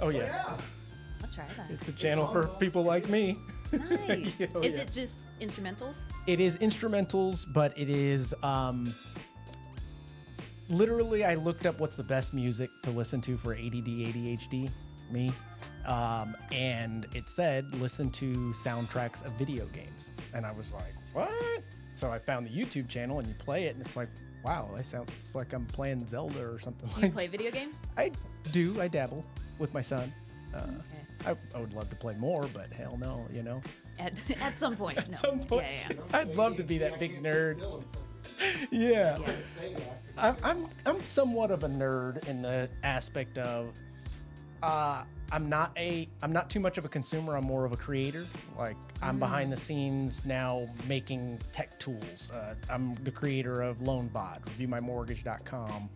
Oh, yeah. I'll try that. It's a channel for people like me. Nice. Oh, Is yeah. it just instrumentals? It is instrumentals, but it is literally I looked up what's the best music to listen to for ADD, ADHD, me. And it said, listen to soundtracks of video games. And I was like, what? So I found the YouTube channel and you play it and it's like, wow, it's like I'm playing Zelda or something. Do you play video games? I do. I dabble with my son. Okay. I would love to play more, but hell no, you know. At some point. At no. some point, Yeah. I'd love to be that big nerd. Yeah. I'm somewhat of a nerd in the aspect of I'm not too much of a consumer. I'm more of a creator. Like I'm behind the scenes now making tech tools. I'm the creator of LoanBot, ReviewMyMortgage.com.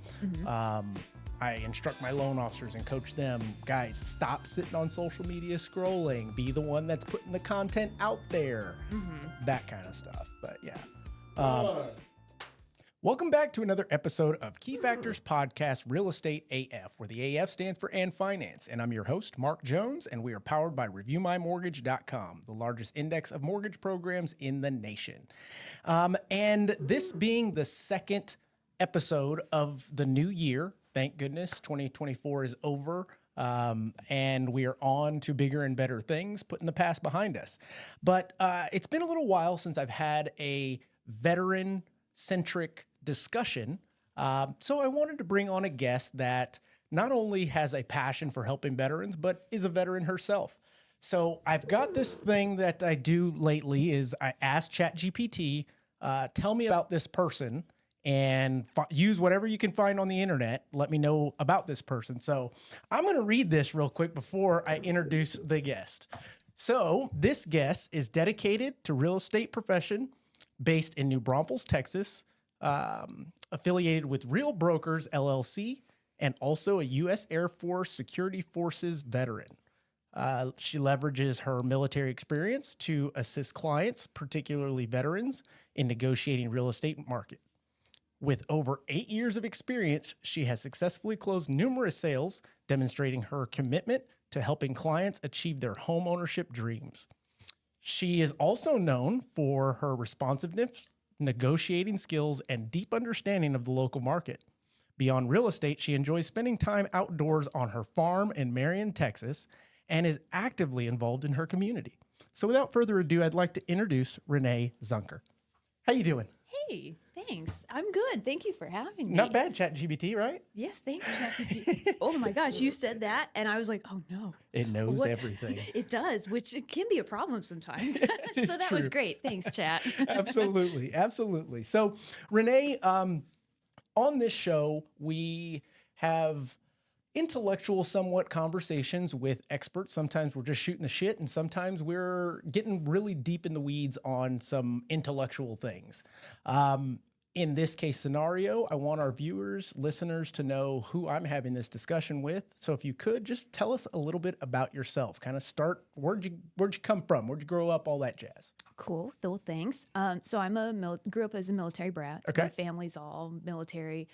I instruct my loan officers and coach them. Guys, stop sitting on social media scrolling. Be the one that's putting the content out there. That kind of stuff. But yeah. Welcome back to another episode of Key Factors Podcast Real Estate AF, where the AF stands for And Finance. And I'm your host, Mark Jones, and we are powered by ReviewMyMortgage.com, the largest index of mortgage programs in the nation. And this being the second episode of the new year, thank goodness, 2024 is over. And we are on to bigger and better things, putting the past behind us. But it's been a little while since I've had a veteran-centric discussion. So I wanted to bring on a guest that not only has a passion for helping veterans, but is a veteran herself. So I've got this thing that I do lately is I ask ChatGPT, tell me about this person and use whatever you can find on the internet. Let me know about this person. So I'm going to read this real quick before I introduce the guest. So this guest is dedicated to real estate profession, based in New Braunfels, Texas, affiliated with Real Brokers, LLC, and also a U.S. Air Force Security Forces veteran. She leverages her military experience to assist clients, particularly veterans, in negotiating real estate market. With over 8 years of experience, she has successfully closed numerous sales, demonstrating her commitment to helping clients achieve their home ownership dreams. She is also known for her responsiveness, negotiating skills, and deep understanding of the local market. Beyond real estate, she enjoys spending time outdoors on her farm in Marion, Texas, and is actively involved in her community. So without further ado, I'd like to introduce Renee Zunker. How you doing? Hey, thanks. I'm good. Thank you for having me. Not bad, ChatGPT, right? Yes, thanks, ChatGPT. Oh my gosh, you said that, and I was like, oh no. It knows everything. It does, which it can be a problem sometimes. So that was great. Thanks, Chat. Absolutely, absolutely. So, Renee, on this show, we have intellectual somewhat conversations with experts. Sometimes we're just shooting the shit, and sometimes we're getting really deep in the weeds on some intellectual things. In this case scenario, I want our viewers, listeners to know who I'm having this discussion with. So if you could just tell us a little bit about yourself, kind of start, where'd you come from? Where'd you grow up? All that jazz. Cool. Well, thanks. So I'm grew up as a military brat. Okay. My family's all military.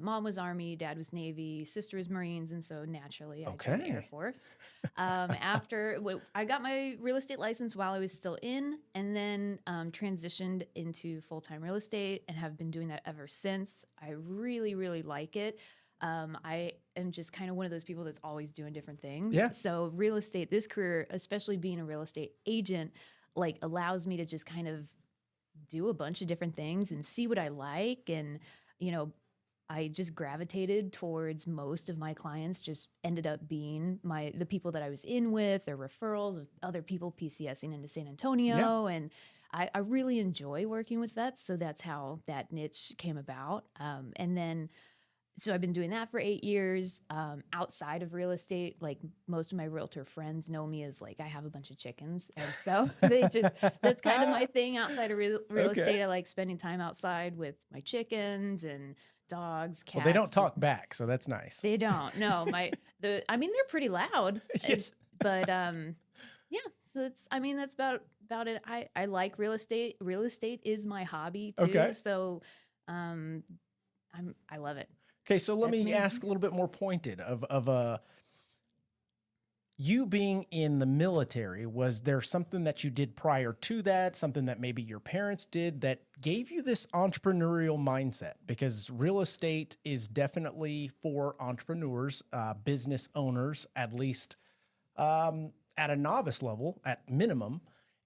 Mom was Army, dad was Navy, sister was Marines, and so naturally I joined the Air Force. I got my real estate license while I was still in, and then transitioned into full-time real estate and have been doing that ever since. I really, really like it. I am just kind of one of those people that's always doing different things. Yeah. So real estate, this career, especially being a real estate agent, like allows me to just kind of do a bunch of different things and see what I like. And, I just gravitated towards most of my clients just ended up being the people that I was in with or referrals of other people PCSing into San Antonio. Yeah. And I really enjoy working with vets. So that's how that niche came about. So I've been doing that for 8 years. Outside of real estate, like most of my realtor friends know me as like I have a bunch of chickens, and so that's kind of my thing. Outside of real estate, I like spending time outside with my chickens and dogs, cats. Well, they don't talk back, so that's nice. They don't. No, they're pretty loud. Yes. But yeah. So that's about it. I like real estate. Real estate is my hobby too. Okay. So I love it. Okay, so let me ask a little bit more pointed of you being in the military, was there something that you did prior to that, something that maybe your parents did that gave you this entrepreneurial mindset? Because real estate is definitely for entrepreneurs, business owners, at least at a novice level, at minimum.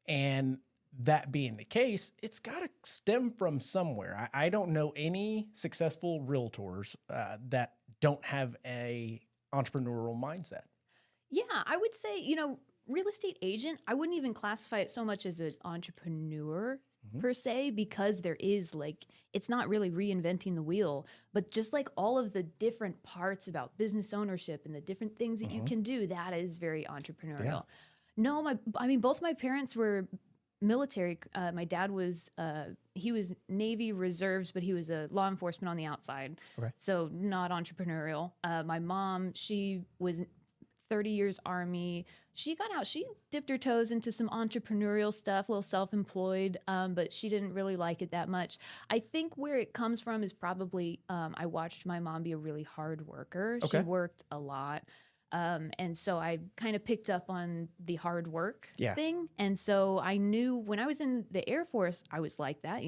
And that being the case, it's got to stem from somewhere. I don't know any successful realtors that don't have a entrepreneurial mindset. Yeah, I would say, real estate agent, I wouldn't even classify it so much as an entrepreneur per se, because there is it's not really reinventing the wheel, but just like all of the different parts about business ownership and the different things that you can do, that is very entrepreneurial. Yeah. No, both my parents were military. My dad was, he was Navy reserves, but he was a law enforcement on the outside. Okay. So not entrepreneurial. My mom, she was 30 years Army. She got out. She dipped her toes into some entrepreneurial stuff, a little self-employed, but she didn't really like it that much. I think where it comes from is probably I watched my mom be a really hard worker. Okay. She worked a lot. And so I kind of picked up on the hard work thing. And so I knew when I was in the Air Force, I was like that.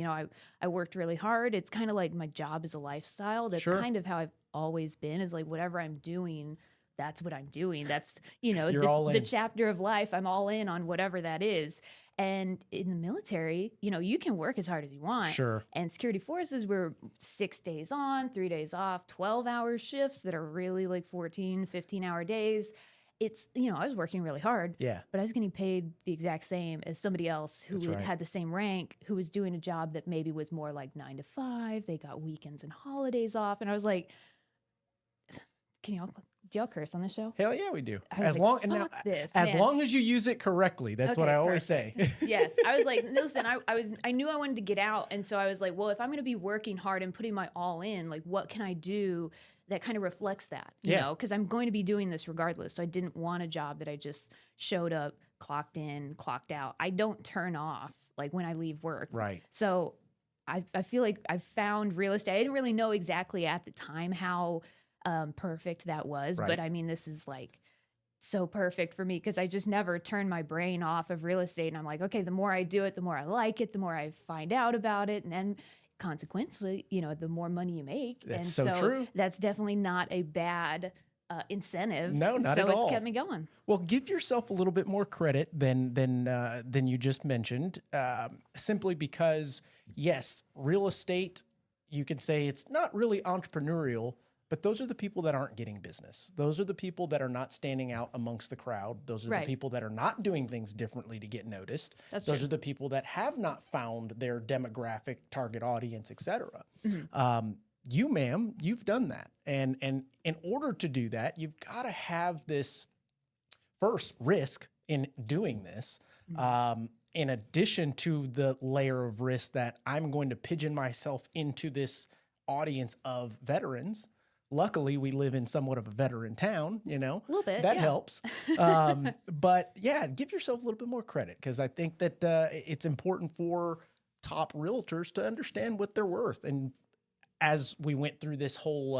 I worked really hard. It's kind of like my job is a lifestyle. That's kind of how I've always been, is like whatever I'm doing, that's what I'm doing. That's, the chapter of life. I'm all in on whatever that is. And in the military, you can work as hard as you want. Sure. And security forces were 6 days on, 3 days off, 12-hour shifts that are really like 14, 15-hour days. It's, I was working really hard. Yeah. But I was getting paid the exact same as somebody else who had the same rank, who was doing a job that maybe was more like 9 to 5. They got weekends and holidays off. And I was like, do y'all curse on the show? Hell yeah, we do. As long as you use it correctly. That's what I always say. Yes. I was like, listen, I knew I wanted to get out. And so I was like, well, if I'm going to be working hard and putting my all in, like, what can I do that kind of reflects that, you know, because I'm going to be doing this regardless. So I didn't want a job that I just showed up, clocked in, clocked out. I don't turn off like when I leave work. Right. So I feel like I found real estate. I didn't really know exactly at the time how perfect that was. But I mean, this is like so perfect for me because I just never turned my brain off of real estate. And I'm like, okay, the more I do it, the more I like it, the more I find out about it. And then consequently, the more money you make. That's and so true. That's definitely not a bad incentive. No, not at all. So it's kept me going. Well, give yourself a little bit more credit than you just mentioned, simply because, yes, real estate, you can say it's not really entrepreneurial, but those are the people that aren't getting business. Those are the people that are not standing out amongst the crowd. Those are the people that are not doing things differently to get noticed. Those are the people that have not found their demographic, target audience, et cetera. You, ma'am, you've done that. And in order to do that, you've got to have this first risk in doing this, in addition to the layer of risk that I'm going to pigeon myself into this audience of veterans. Luckily, we live in somewhat of a veteran town, a little bit. That helps. But yeah, give yourself a little bit more credit because I think that it's important for top realtors to understand what they're worth. And as we went through this whole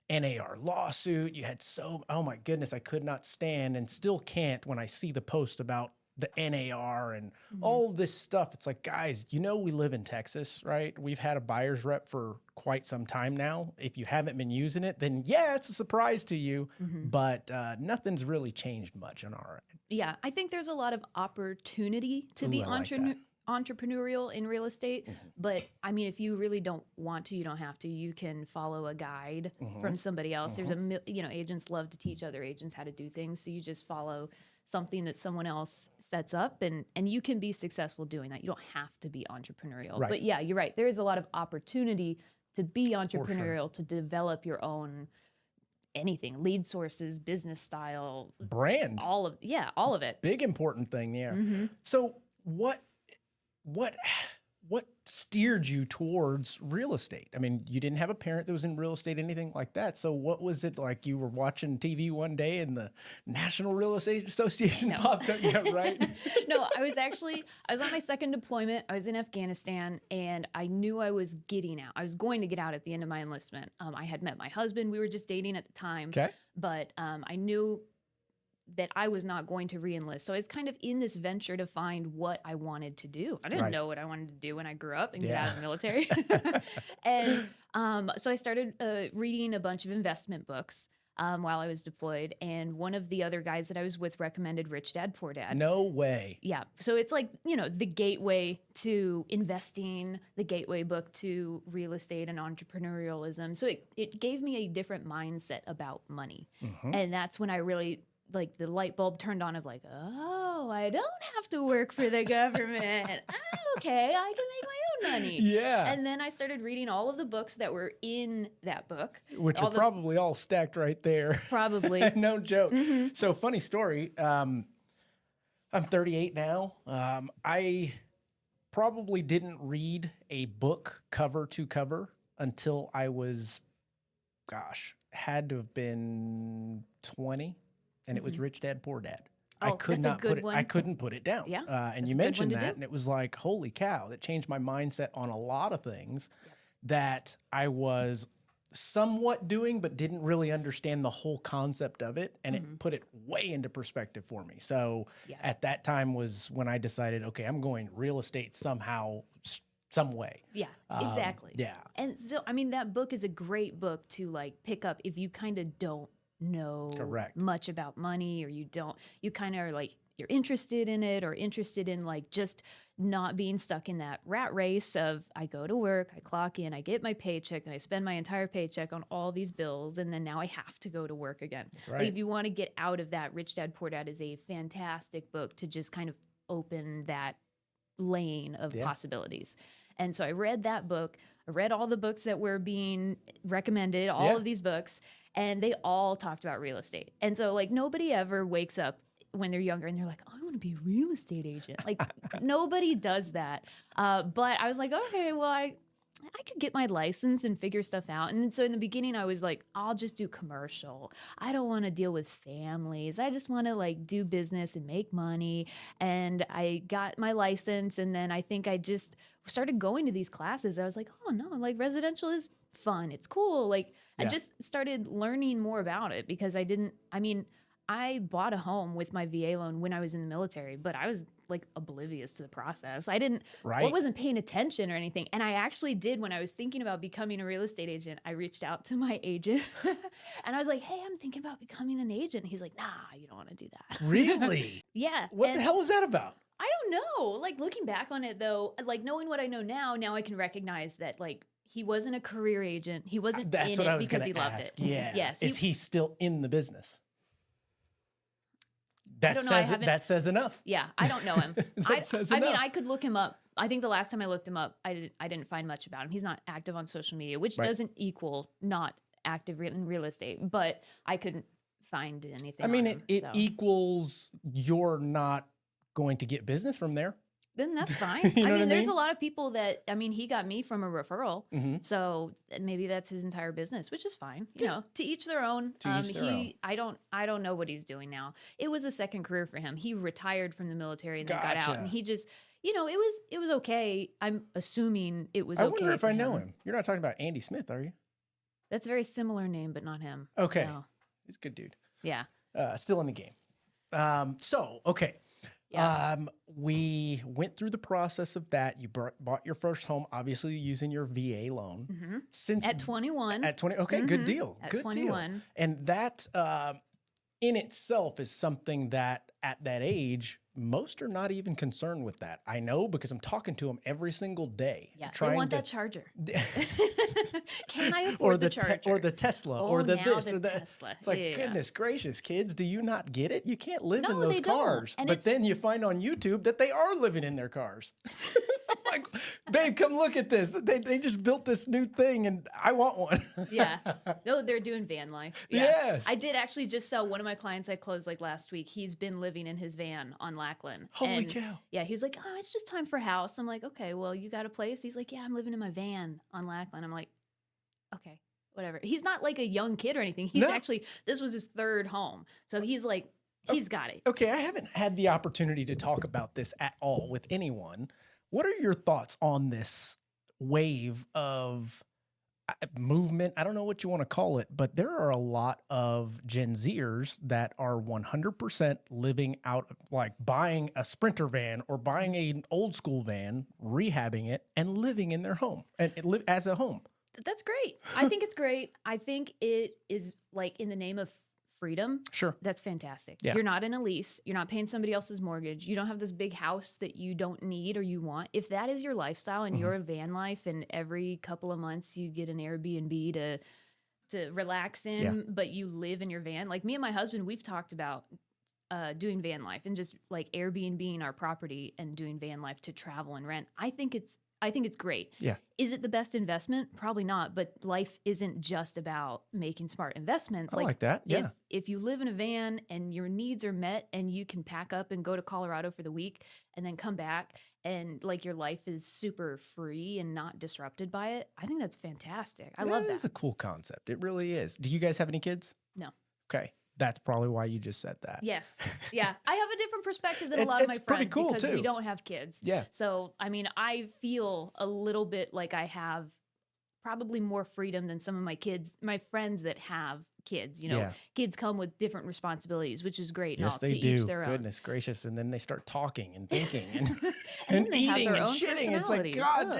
NAR lawsuit, you had oh my goodness, I could not stand and still can't when I see the post about the NAR and all this stuff. It's like, guys, we live in Texas, right? We've had a buyer's rep for quite some time now. If you haven't been using it, then yeah, it's a surprise to you, but nothing's really changed much on our end. Yeah, I think there's a lot of opportunity to be entrepreneurial in real estate. But I mean, if you really don't want to, you don't have to. You can follow a guide from somebody else. There's agents love to teach other agents how to do things. So you just follow something that someone else sets up and you can be successful doing that. You don't have to be entrepreneurial. But yeah, you're right. There is a lot of opportunity to be entrepreneurial, to develop your own anything, lead sources, business style, brand, all of it. Big important thing there. So what steered you towards real estate? I mean, you didn't have a parent that was in real estate, anything like that. So what was it like? You were watching TV one day and the National Real Estate Association popped up, right? No, I was on my second deployment. I was in Afghanistan and I knew I was getting out. I was going to get out at the end of my enlistment. I had met my husband. We were just dating at the time. Okay. But I knew that I was not going to re-enlist. So I was kind of in this venture to find what I wanted to do. I didn't Right. know what I wanted to do when I grew up and get Yeah. out of the military. And so I started reading a bunch of investment books while I was deployed. And one of the other guys that I was with recommended Rich Dad, Poor Dad. No way. Yeah. So it's like, the gateway to investing, the gateway book to real estate and entrepreneurialism. So it gave me a different mindset about money. Mhm. And that's when I really, like, the light bulb turned on of like, oh, I don't have to work for the government. Oh, okay, I can make my own money. Yeah. And then I started reading all of the books that were in that book. Which all are probably all stacked right there. Probably. No joke. Mhm. So funny story. I'm 38 now. I probably didn't read a book cover to cover until I was, had to have been 20, and it was Rich Dad Poor Dad. I Oh, could that's a not good put it. one. I couldn't put it down. Yeah, and that's you a good one mentioned to that, do. and it was like, holy cow! That changed my mindset on a lot of things that I was somewhat doing, but didn't really understand the whole concept of it, and it put it way into perspective for me. So Yeah. at that time was when I decided, okay, I'm going real estate somehow, some way. Yeah, exactly. Yeah. And so, I mean, that book is a great book to like pick up if you kind of don't know Correct. much about money, or you kind of are like, you're interested in it, or interested in like just not being stuck in that rat race of I go to work, I clock in, I get my paycheck, and I spend my entire paycheck on all these bills, and then now I have to go to work again. right. Like, if you want to get out of that, Rich Dad Poor Dad is a fantastic book to just kind of open that lane of Yeah. possibilities. And so I read that book. I read all the books that were being recommended, all Yeah. of these books, and they all talked about real estate. And so, like, nobody ever wakes up when they're younger and they're like, I want to be a real estate agent. Like, nobody does that. But I was like, okay, well, I could get my license and figure stuff out. And so in the beginning, I was like, I'll just do commercial. I don't want to deal with families. I just want to like do business and make money. And I got my license. And then I think I just started going to these classes. I was like, oh no, like residential is fun. It's cool. Like I Yeah. just started learning more about it because I bought a home with my VA loan when I was in the military, but I was like oblivious to the process. I Right. wasn't paying attention or anything. And I actually did when I was thinking about becoming a real estate agent. I reached out to my agent and I was like, hey, I'm thinking about becoming an agent. He's like, nah, you don't want to do that. Really? Yeah. What the and hell was that about? I don't know. Like looking back on it though, like knowing what I know now I can recognize that like he wasn't a career agent. He wasn't That's in what it I was because going he to loved ask. it. Yeah. Yes. Is he still in the business? That don't know, I says haven't- that says enough. Yeah, I don't know him. That says I mean, enough. I could look him up. I think the last time I looked him up, I didn't find much about him. He's not active on social media, which Right. doesn't equal not active in real estate, but I couldn't find anything. I mean, on him, it so. equals you're not going to get business from there. Then that's fine. You know what I there's mean? a lot of people that, he got me from a referral. Mhm. So maybe that's his entire business, which is fine. You know, to each their own. To each their own. I don't know what he's doing now. It was a second career for him. He retired from the military and then got out, Gotcha. and he just, it was okay. I'm assuming it was I okay. wonder if for I know him. You're not talking about Andy Smith, are you? That's a very similar name, but not him. Okay. No. He's a good dude. Yeah. Still in the game. Okay. Yeah. We went through the process of that. You bought your first home, obviously using your VA loan. hmm Since At 21. At 20, okay, good Mhm. deal. At Good 21. deal. And that in itself is something that at that age, most are not even concerned with that. I know because I'm talking to them every single day. Yeah. They trying want to, that charger. Can I or afford the the charger? or the Tesla Oh, or the now this the or that. Tesla. It's like, Yeah. goodness gracious, kids, do you not get it? You can't live in No, those they don't. cars. And But it's- then you find on YouTube that they are living in their cars. Like, babe, come look at this. They just built this new thing and I want one. Yeah. No, they're doing van life. Yeah. Yes. I did actually just sell one of my clients I closed like last week. He's been living in his van on Lackland. Holy And, cow. Yeah. He was like, oh, it's just time for a house. I'm like, okay, well, you got a place? He's like, yeah, I'm living in my van on Lackland. I'm like, okay, whatever. He's not like a young kid or anything. He's No. actually, this was his third home. So he's like, he's got it. Okay, I haven't had the opportunity to talk about this at all with anyone. What are your thoughts on this wave of, movement. I don't know what you want to call it, but there are a lot of Gen Zers that are 100% living out, like buying a Sprinter van or buying an old school van, rehabbing it, and living in their home and live as a home. That's great. I think it's great. I think it is like in the name of freedom. Sure. That's fantastic. Yeah. You're not in a lease. You're not paying somebody else's mortgage. You don't have this big house that you don't need or you want. If that is your lifestyle and you're a van life and every couple of months you get an Airbnb to relax in, but you live in your van. Like me and my husband, we've talked about doing van life and just like Airbnb-ing our property and doing van life to travel and rent. I think it's great. Yeah. Is it the best investment? Probably not, but life isn't just about making smart investments. I like that. Yeah. If you live in a van and your needs are met and you can pack up and go to Colorado for the week and then come back and like your life is super free and not disrupted by it, I think that's fantastic. I love that. It's a cool concept. It really is. Do you guys have any kids? No. Okay. That's probably why you just said that. Yes. Yeah. I have a different perspective than a lot of my It's pretty friends cool, because too. we don't have kids. Yeah. So, I mean, I feel a little bit like I have probably more freedom than some of my friends that have kids. You know, Yeah. kids come with different responsibilities, which is great. and Yes, all, they to each do. their own. Goodness gracious. And then they start talking and thinking and, And then they have eating their and own shitting. It's like, personalities. God Ugh.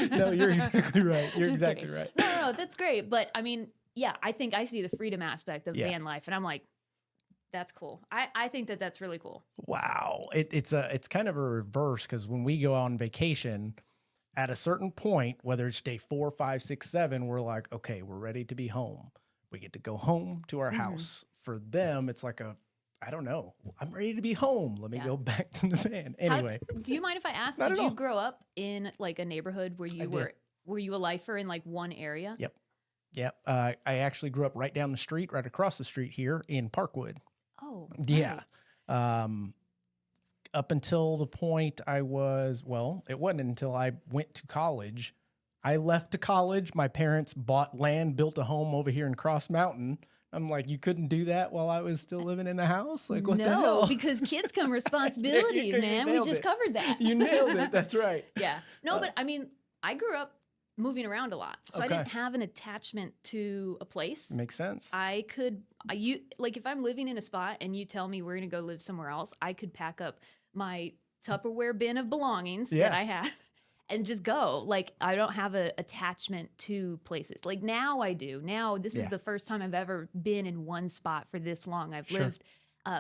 dang. No, you're exactly right. You're Just exactly kidding. right. No, that's great. But I mean, yeah, I think I see the freedom aspect of Yeah. van life, and I'm like, that's cool. I think that's really cool. Wow. It's kind of a reverse because when we go on vacation, at a certain point, whether it's day 4, 5, 6, 7, we're like, okay, we're ready to be home. We get to go home to our house. For them, it's like I don't know. I'm ready to be home. Let me Yeah. go back to the van. Anyway, Do you mind if I ask, Not did at you all. grow up in like a neighborhood where you did. were you a lifer in like one area? Yep. Yep. I actually grew up right down the street, right across the street here in Parkwood. Oh, Yeah. right. Up until the point it wasn't until I went to college. I left to college. My parents bought land, built a home over here in Cross Mountain. I'm like, you couldn't do that while I was still living in the house? Like, what the No, hell? because kids come responsibilities, You man. We nailed just it. covered that. You nailed it. That's right. Yeah. No, but I mean, I grew up moving around a lot. So I Okay. didn't have an attachment to a place. Makes sense. Like if I'm living in a spot and you tell me we're going to go live somewhere else, I could pack up my Tupperware bin of belongings that Yeah. I had and just go. Like I don't have an attachment to places. Like now I do. Now this Yeah. is the first time I've ever been in one spot for this long. I've Sure. lived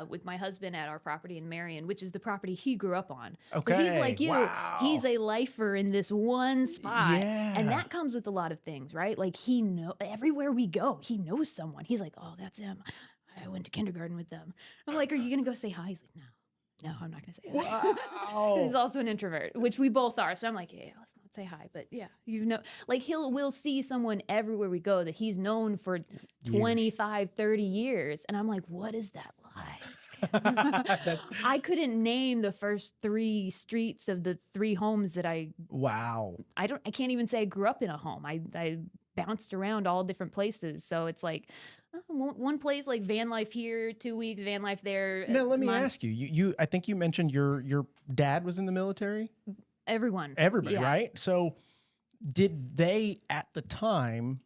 with my husband at our property in Marion, which is the property he grew up on. So Okay. he's like you. Wow. He's a lifer in this one spot. Yeah. And that comes with a lot of things, right? Like everywhere we go, he knows someone. He's like, oh, that's them. I went to kindergarten with them. I'm like, are you going to go say hi? He's like, no, I'm not going to say hi. Wow. He's also an introvert, which we both are. So I'm like, yeah, let's not say hi. But yeah, like we'll see someone everywhere we go that he's known for 25, 30 years. And I'm like, what is that like? I couldn't name the first 3 streets of the 3 homes that Wow. I can't even say I grew up in a home. I bounced around all different places. So it's like one place like van life here, 2 weeks, van life there. Now, let me month. ask you, I think you mentioned your dad was in the military? Everyone. Everybody, Yeah. right? So did they at the time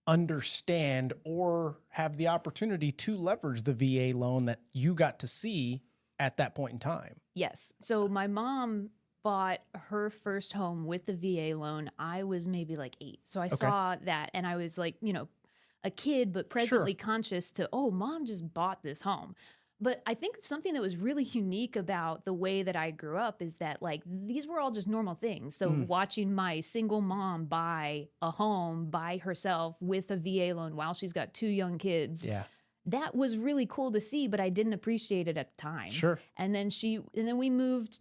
understand or have the opportunity to leverage the VA loan that you got to see at that point in time? Yes. So my mom bought her first home with the VA loan. I was maybe like 8. So I saw that and I was like, a kid, but presently conscious to, oh, mom just bought this home. But I think something that was really unique about the way that I grew up is that like these were all just normal things. So watching my single mom buy a home by herself with a VA loan while she's got 2 young kids. Yeah. That was really cool to see, but I didn't appreciate it at the time. Sure. And then we moved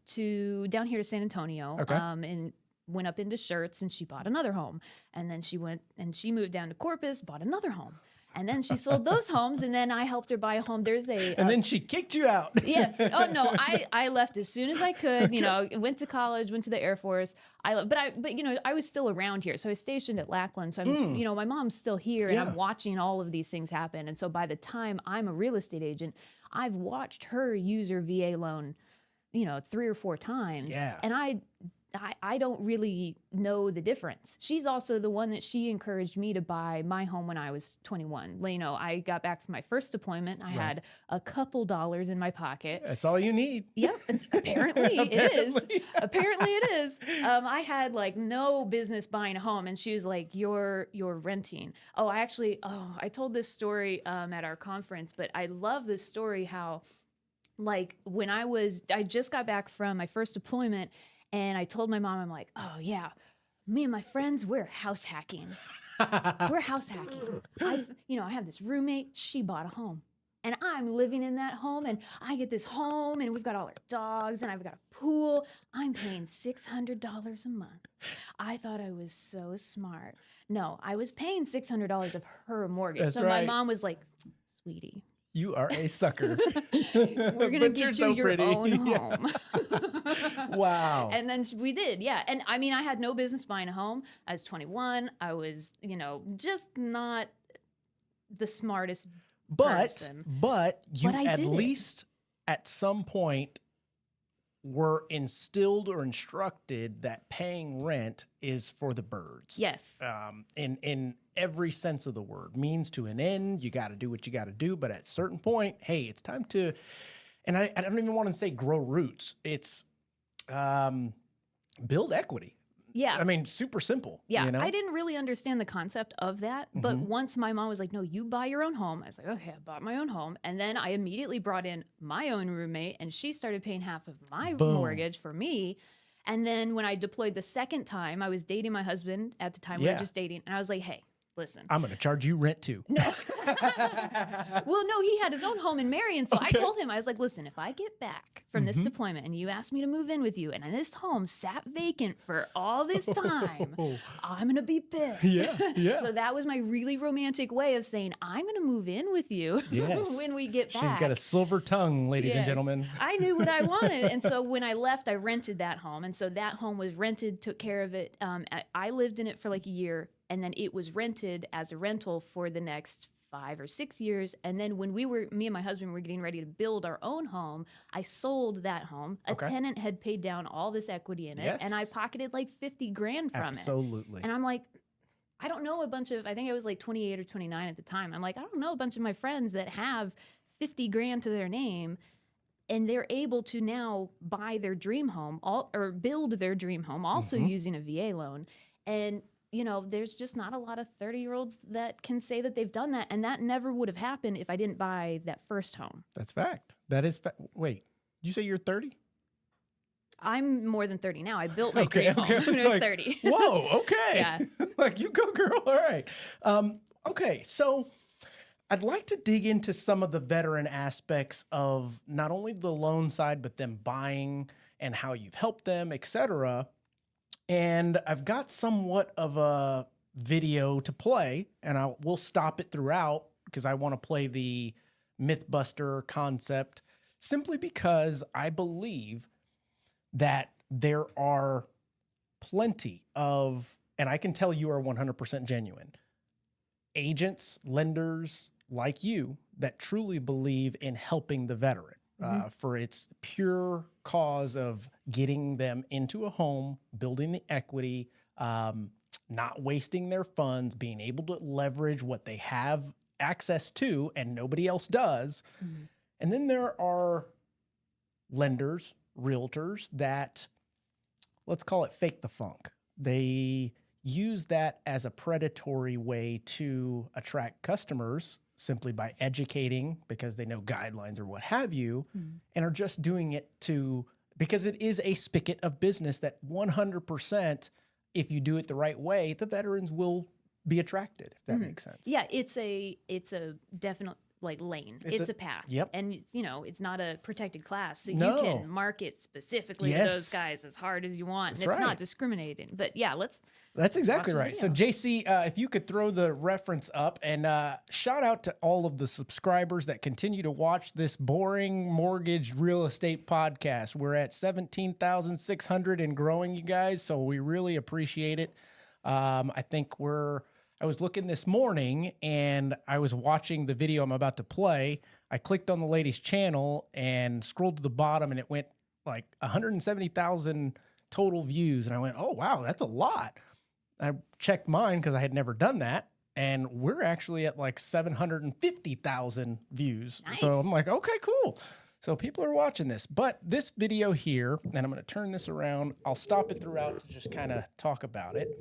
down here to San Antonio. Okay. And went up into Shirts and she bought another home. And then she moved down to Corpus, bought another home. And then she sold those homes and then I helped her buy a home. There's And then she kicked you out. yeah. Oh no, I left as soon as I could, went to college, went to the Air Force. I was still around here. So I was stationed at Lackland. So I'm, my mom's still here and Yeah. I'm watching all of these things happen. And so by the time I'm a real estate agent, I've watched her use her VA loan, 3 or 4 times. Yeah. And I I don't really know the difference. She's also the one that she encouraged me to buy my home when I was 21. You know, I got back from my first deployment. I had a couple dollars in my pocket. That's all you need. Yep, apparently it is. Apparently it is. I had like no business buying a home, and she was like, "You're renting." Oh, I told this story at our conference, but I love this story. How, like, when I just got back from my first deployment, and I told my mom, I'm like, "Oh yeah, me and my friends, we're house hacking. We're house hacking. I have this roommate. She bought a home." And I'm living in that home, and I get this home, and we've got all our dogs, and I've got a pool. I'm paying $600 a month. I thought I was so smart. No, I was paying $600 of her mortgage. That's so right. my mom was like, "Sweetie, You are a sucker. we're going to get you your own home." Wow. And then we did, yeah. And I mean, I had no business buying a home. I was 21. I was, just not the smartest person. But you I at did it. least at some point were instilled or instructed that paying rent is for the birds. Yes. In every sense of the word, means to an end. You got to do what you got to do, but at a certain point, hey, it's time to. And I don't even want to say grow roots. It's build equity. Yeah. I mean, super simple. Yeah, You know? I didn't really understand the concept of that. But once my mom was like, "No, you buy your own home," I was like, "Okay, I bought my own home." And then I immediately brought in my own roommate, and she started paying half of my Boom. mortgage for me. And then when I deployed the second time, I was dating my husband at the time. We Yeah. were just dating. And I was like, "Hey, listen." I'm going to charge you rent too. Well, no, he had his own home in Marion. So I Okay. told him, I was like, "Listen, if I get back from this deployment and you ask me to move in with you, and this home sat vacant for all this time, I'm going to be pissed." Yeah. So that was my really romantic way of saying, "I'm going to move in with you Yes. when we get back." She's got a silver tongue, ladies and Yes. gentlemen. I knew what I wanted. And so when I left, I rented that home. And so that home was rented, took care of it. I lived in it for like a year, and then it was rented as a rental for the next 5 or 6 years. And then when me and my husband were getting ready to build our own home, I sold that home. A Okay. tenant had paid down all this equity in it, and I Yes. pocketed like 50 grand from it. Absolutely. And I'm like, I don't know I think I was like 28 or 29 at the time. I'm like, I don't know a bunch of my friends that have 50 grand to their name, and they're able to now buy their dream home or build their dream home, also using a VA loan. And, there's just not a lot of 30-year-olds that can say that they've done that. And that never would have happened if I didn't buy that first home. That's fact. That is Wait, you say you're 30? I'm more than 30 now. I built my Okay, dream okay. home when I It's was like, 30. Whoa, okay. Yeah. Like, you go, girl. All right. Okay, so I'd like to dig into some of the veteran aspects of not only the loan side, but them buying and how you've helped them, etc. And I've got somewhat of a video to play, and we'll stop it throughout because I want to play the Mythbuster concept simply because I believe that there are plenty of, and I can tell you are 100% genuine, agents, lenders like you that truly believe in helping the veteran for its pure cause of getting them into a home, building the equity, not wasting their funds, being able to leverage what they have access to and nobody else does. And then there are lenders, realtors that, let's call it fake the funk. They use that as a predatory way to attract customers simply by educating because they know guidelines or what have you, and are just doing it because it is a spigot of business that 100%, if you do it the right way, the veterans will be attracted, if that makes sense. Yeah, it's a definite lane. It's a path. Yep. And it's not a protected class. So No. you can market specifically to Yes. those guys as hard as you want. That's And it's right. not discriminating. But yeah, That's exactly watch the right. So video. JC, if you could throw the reference up, and shout out to all of the subscribers that continue to watch this boring mortgage real estate podcast. We're at 17,600 and growing, you guys. So we really appreciate it. I think I was looking this morning and I was watching the video I'm about to play. I clicked on the lady's channel and scrolled to the bottom, and it went like 170,000 total views. And I went, oh, wow, that's a lot. I checked mine because I had never done that. And we're actually at like 750,000 views. Nice. So I'm like, okay, cool. So people are watching this. But this video here, and I'm going to turn this around. I'll stop it throughout to just kind of talk about it.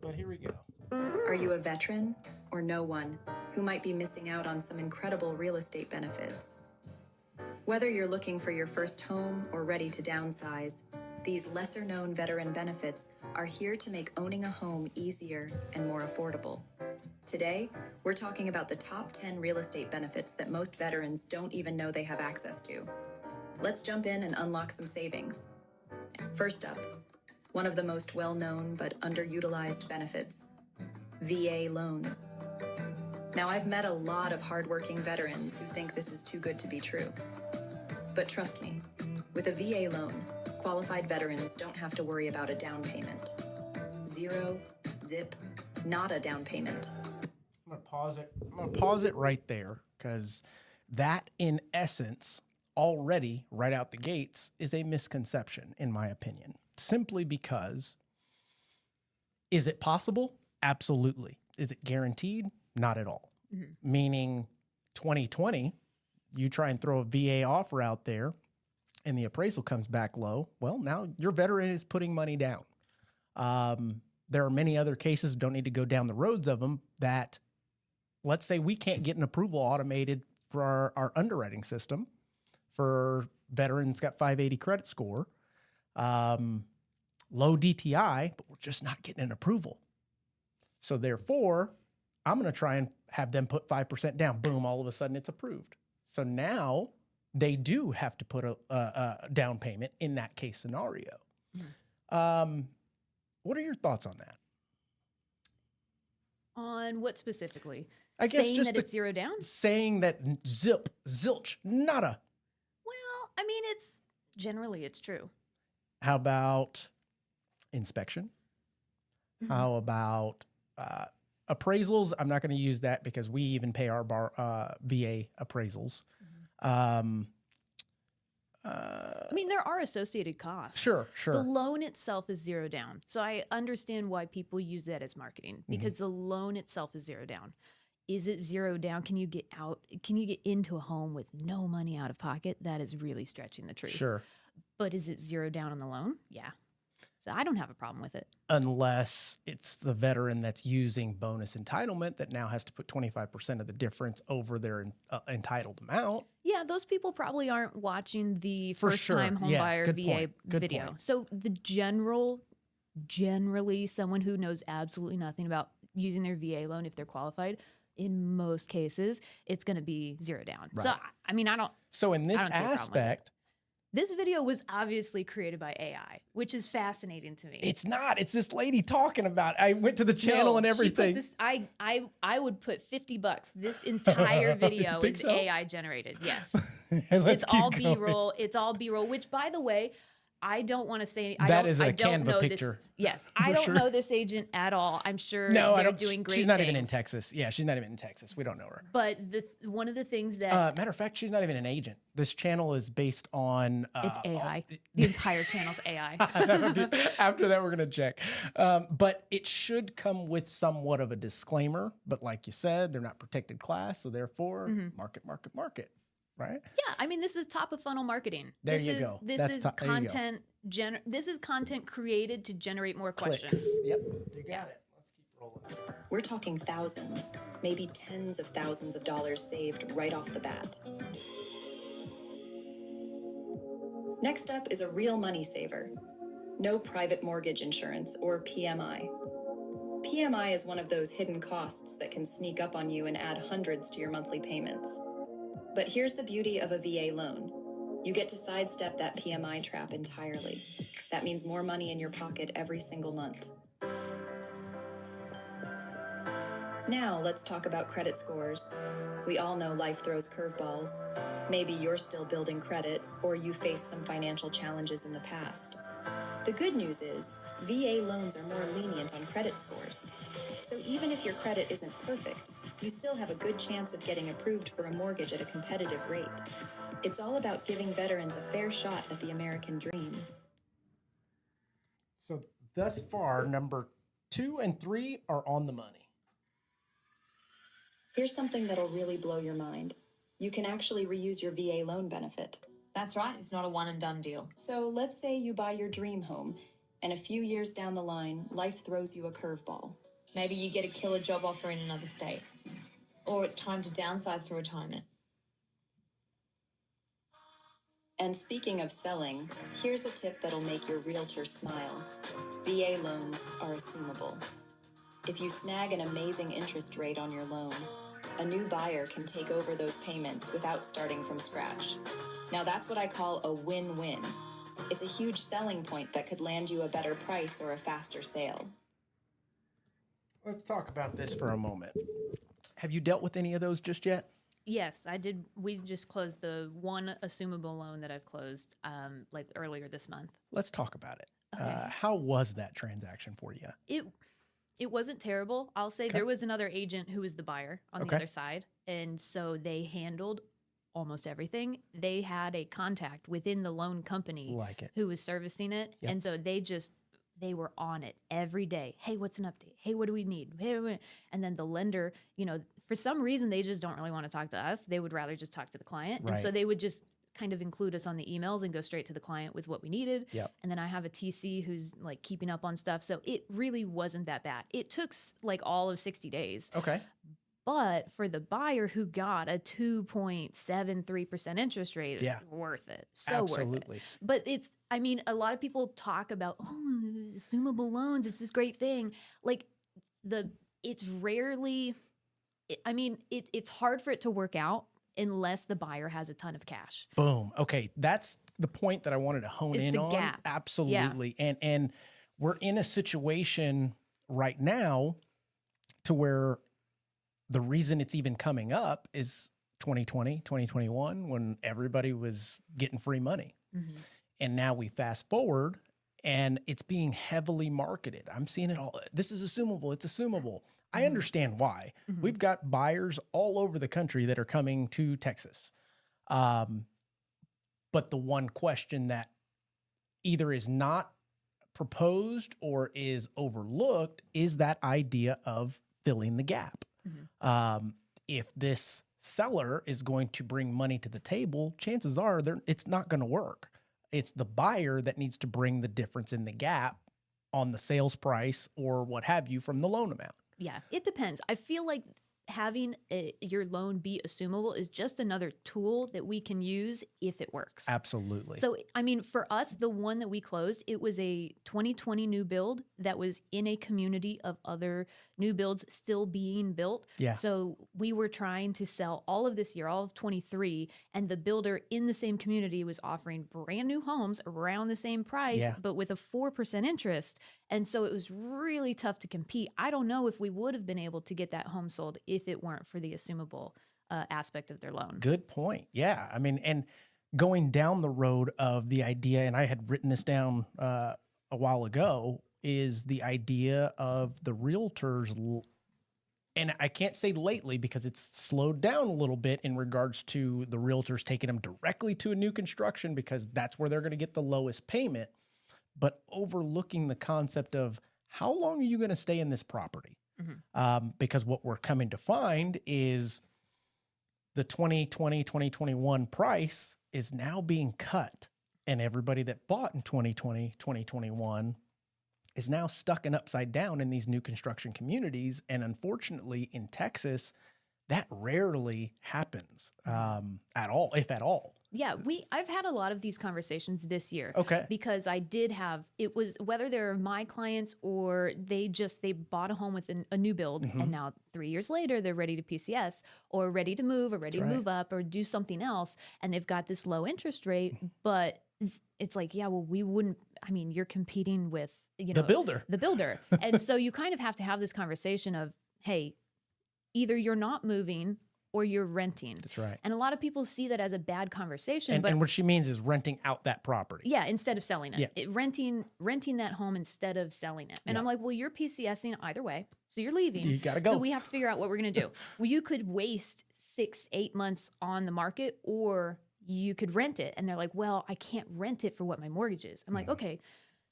But here we go. Are you a veteran or no one who might be missing out on some incredible real estate benefits? Whether you're looking for your first home or ready to downsize, these lesser-known veteran benefits are here to make owning a home easier and more affordable. Today, we're talking about the top 10 real estate benefits that most veterans don't even know they have access to. Let's jump in and unlock some savings. First up, one of the most well-known but underutilized benefits, VA loans. Now, I've met a lot of hardworking veterans who think this is too good to be true. But trust me, with a VA loan, qualified veterans don't have to worry about a down payment. Zero, zip, not a down payment. I'm gonna pause it right there, because that, in essence, already right out the gates is a misconception, in my opinion. Simply because, is it possible? Absolutely. Is it guaranteed? Not at all. Meaning 2020, you try and throw a VA offer out there and the appraisal comes back low. Well, now your veteran is putting money down. There are many other cases, don't need to go down the roads of them, that let's say we can't get an approval automated for our underwriting system for veterans got 580 credit score, low DTI, but we're just not getting an approval. So therefore, I'm going to try and have them put 5% down. Boom, all of a sudden it's approved. So now they do have to put a down payment in that case scenario. What are your thoughts on that? On what specifically? I guess saying just that it's zero down? Saying that zip, zilch, nada. Well, I mean, it's true. How about inspection? How about appraisals? I'm not going to use that because we even pay our VA appraisals. I mean, there are associated costs. Sure. The loan itself is zero down. So I understand why people use that as marketing, because the loan itself is zero down. Is it zero down? Can you get out? Can you get into a home with no money out of pocket? That is really stretching the truth. Sure. But is it zero down on the loan? Yeah. So I don't have a problem with it. Unless it's the veteran that's using bonus entitlement that now has to put 25% of the difference over their entitled amount. Yeah, those people probably aren't watching the For first-time sure. home Yeah, buyer good VA point. Good video. point. So the generally someone who knows absolutely nothing about using their VA loan, if they're qualified, in most cases, it's going to be zero down. Right. So, I mean, So in this I don't see a problem with it. aspect, This video was obviously created by AI, which is fascinating to me. it's not. It's this lady talking about. I went to the channel and She put everything. this, I would put $50. This entire video think is so? AI generated. Yes. Let's It's keep all going. B-roll. It's all B-roll, which, by the way, I don't want to say. That is a I don't Canva know picture. This, yes, I For don't sure. know this agent at all. I'm sure No, I they're don't. doing great She's not even in things. Texas. Yeah, she's not even in Texas. We don't know her. But one of the things that Matter of fact, she's not even an agent. This channel is based on. it's AI. The entire channel's AI. After that, we're going to check. But it should come with somewhat of a disclaimer. But like you said, they're not protected class. So therefore, market. Right? Yeah, I mean, this is top of funnel marketing. There this you is, go. This That's is top- there you go. content. This is content created to generate more Clicks. questions. Yep. You got it. Let's keep rolling. We're talking thousands, maybe tens of thousands of dollars saved right off the bat. Next up is a real money saver. No private mortgage insurance, or PMI. PMI is one of those hidden costs that can sneak up on you and add hundreds to your monthly payments. But here's the beauty of a VA loan. You get to sidestep that PMI trap entirely. That means more money in your pocket every single month. Now let's talk about credit scores. We all know life throws curveballs. Maybe you're still building credit, or you faced some financial challenges in the past. The good news is, VA loans are more lenient on credit scores. So even if your credit isn't perfect, you still have a good chance of getting approved for a mortgage at a competitive rate. It's all about giving veterans a fair shot at the American dream. So thus far, number 2 and 3 are on the money. Here's something that'll really blow your mind. You can actually reuse your VA loan benefit. That's right, it's not a one and done deal. So let's say you buy your dream home, and a few years down the line, life throws you a curveball. Maybe you get a killer job offer in another state. Or it's time to downsize for retirement. And speaking of selling, here's a tip that'll make your realtor smile. VA loans are assumable. If you snag an amazing interest rate on your loan, a new buyer can take over those payments without starting from scratch. Now that's what I call a win-win. It's a huge selling point that could land you a better price or a faster sale. Let's talk about this for a moment. Have you dealt with any of those just yet? Yes, I did. We just closed the one assumable loan that I've closed like earlier this month. Let's talk about it. Okay. How was that transaction for you? It wasn't terrible. I'll say there was another agent who was the buyer on the other side. And so they handled almost everything. They had a contact within the loan company who was servicing it. Yep. And so they were on it every day. Hey, what's an update? Hey, what do we need? And then the lender, for some reason, they just don't really want to talk to us. They would rather just talk to the client. Right. And so they would just kind of include us on the emails and go straight to the client with what we needed. Yep. And then I have a TC who's like keeping up on stuff. So it really wasn't that bad. It took like all of 60 days. Okay. But for the buyer who got a 2.73% interest rate, worth it. So worth it. But a lot of people talk about, assumable loans, it's this great thing. Like it's rarely, it's hard for it to work out unless the buyer has a ton of cash. Boom. Okay. That's the point that I wanted to hone in on. Gap. Absolutely. Yeah. And we're in a situation right now to where the reason it's even coming up is 2020, 2021, when everybody was getting free money. Mm-hmm. And now we fast forward and it's being heavily marketed. I'm seeing it all. This is assumable. It's assumable. I understand why. Mm-hmm. We've got buyers all over the country that are coming to Texas. But the one question that either is not proposed or is overlooked is that idea of filling the gap. Mm-hmm. If this seller is going to bring money to the table, chances are it's not going to work. It's the buyer that needs to bring the difference in the gap on the sales price or what have you from the loan amount. Yeah, it depends. I feel like having your loan be assumable is just another tool that we can use if it works. Absolutely. So, for us, the one that we closed, it was a 2020 new build that was in a community of other new builds still being built. Yeah. So we were trying to sell all of this year, all of 23, and the builder in the same community was offering brand new homes around the same price, but with a 4% interest. And so it was really tough to compete. I don't know if we would have been able to get that home sold if it weren't for the assumable aspect of their loan. Good point. Yeah. And going down the road of the idea, and I had written this down a while ago, is the idea of the realtors, and I can't say lately because it's slowed down a little bit in regards to the realtors taking them directly to a new construction because that's where they're going to get the lowest payment, but overlooking the concept of how long are you going to stay in this property? Mm-hmm. Because what we're coming to find is the 2020, 2021 price is now being cut. And everybody that bought in 2020, 2021 is now stuck and upside down in these new construction communities. And unfortunately, in Texas, that rarely happens at all, if at all. Yeah, I've had a lot of these conversations this year. Okay. Because I did have, it was whether they're my clients or they bought a home with a new build and now 3 years later they're ready to PCS or ready to move or ready to move up or do something else and they've got this low interest rate, but it's like, we wouldn't, you're competing with, the builder. And so you kind of have to have this conversation of, hey, either you're not moving or you're renting. That's right. And a lot of people see that as a bad conversation. And what she means is renting out that property. Yeah, instead of selling it. Yeah. Renting that home instead of selling it. And I'm like, well, you're PCSing either way. So you're leaving. You got to go. So we have to figure out what we're going to do. Well, you could waste 6-8 months on the market or you could rent it. And they're like, well, I can't rent it for what my mortgage is. I'm like, okay,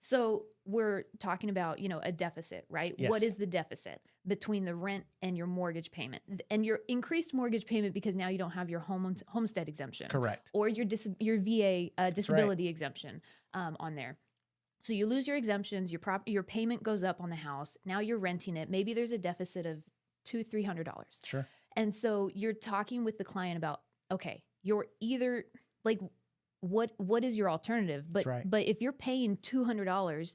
So we're talking about, a deficit, right? What Yes. is the deficit between the rent and your mortgage payment? And your increased mortgage payment because now you don't have your homestead exemption. Correct. Or your VA right. disability exemption on there. So you lose your exemptions, your payment goes up on the house. Now you're renting it. Maybe there's a deficit of $200-300. Sure. And so you're talking with the client about, okay, you're either like, what is your alternative? But right. but if you're paying $200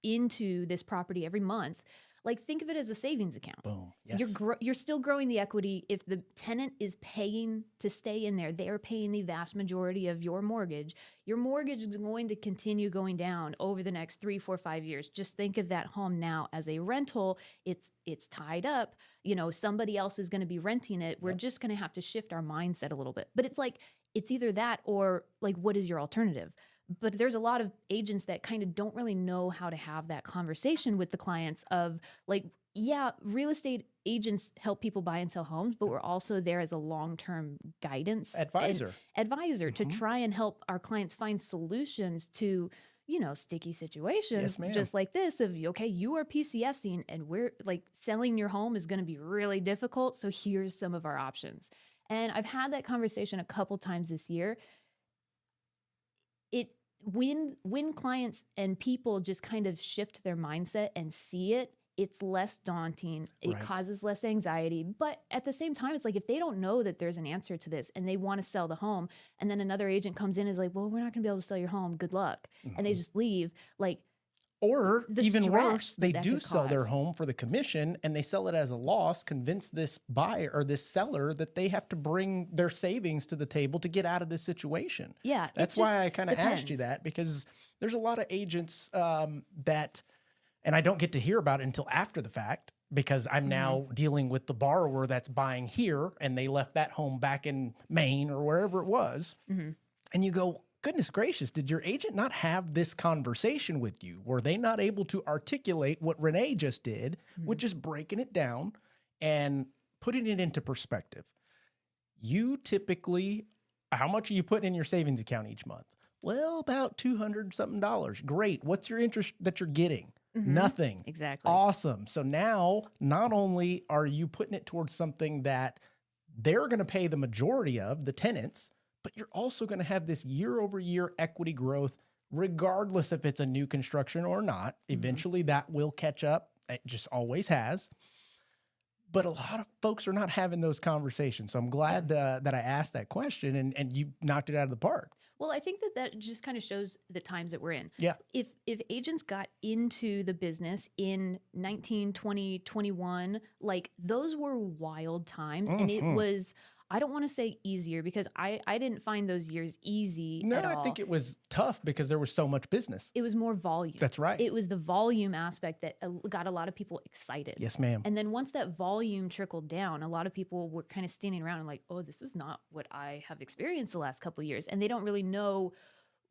into this property every month, like think of it as a savings account. Boom. Yes. You're still growing the equity. If the tenant is paying to stay in there, they're paying the vast majority of your mortgage. Your mortgage is going to continue going down over the next 3, 4, 5 years. Just think of that home now as a rental. It's tied up. Somebody else is going to be renting it. We're just going to have to shift our mindset a little bit. But it's like, it's either that or like, what is your alternative? But there's a lot of agents that kind of don't really know how to have that conversation with the clients of like, yeah, real estate agents help people buy and sell homes, but we're also there as a long-term guidance Advisor to try and help our clients find solutions to, sticky situations, Yes, ma'am. just like this of, okay, you are PCSing and we're like selling your home is going to be really difficult. So here's some of our options. And I've had that conversation a couple times this year. When clients and people just kind of shift their mindset and see it, it's less daunting. It Right. causes less anxiety. But at the same time, it's like if they don't know that there's an answer to this and they want to sell the home, and then another agent comes in and is like, well, we're not going to be able to sell your home. Good luck. And they just leave. Like, Or the even stress worse, they that do could sell their cause. home for the commission and they sell it as a loss, convince this buyer or this seller that they have to bring their savings to the table to get out of this situation. yeah. That's why I kind of asked you that, because there's a lot of agents that, and I don't get to hear about it until after the fact, because I'm now dealing with the borrower that's buying here and they left that home back in Maine or wherever it was. And you go, goodness gracious, did your agent not have this conversation with you? Were they not able to articulate what Renee just did, which is breaking it down and putting it into perspective? You typically, how much are you putting in your savings account each month? Well, about $200 something. Great. What's your interest that you're getting? Nothing. Exactly. Awesome. So now not only are you putting it towards something that they're going to pay the majority of, the tenants, but you're also going to have this year over year equity growth, regardless if it's a new construction or not. Eventually that will catch up. It just always has. But a lot of folks are not having those conversations. So I'm glad that I asked that question and you knocked it out of the park. Well, I think that just kind of shows the times that we're in. Yeah. If agents got into the business in 19, 20, 21, like those were wild times. And it was, I don't want to say easier because I didn't find those years easy No, at all. I think it was tough because there was so much business. It was more volume. That's right. It was the volume aspect that got a lot of people excited. Yes, ma'am. And then once that volume trickled down, a lot of people were kind of standing around and like, oh, this is not what I have experienced the last couple of years. And they don't really know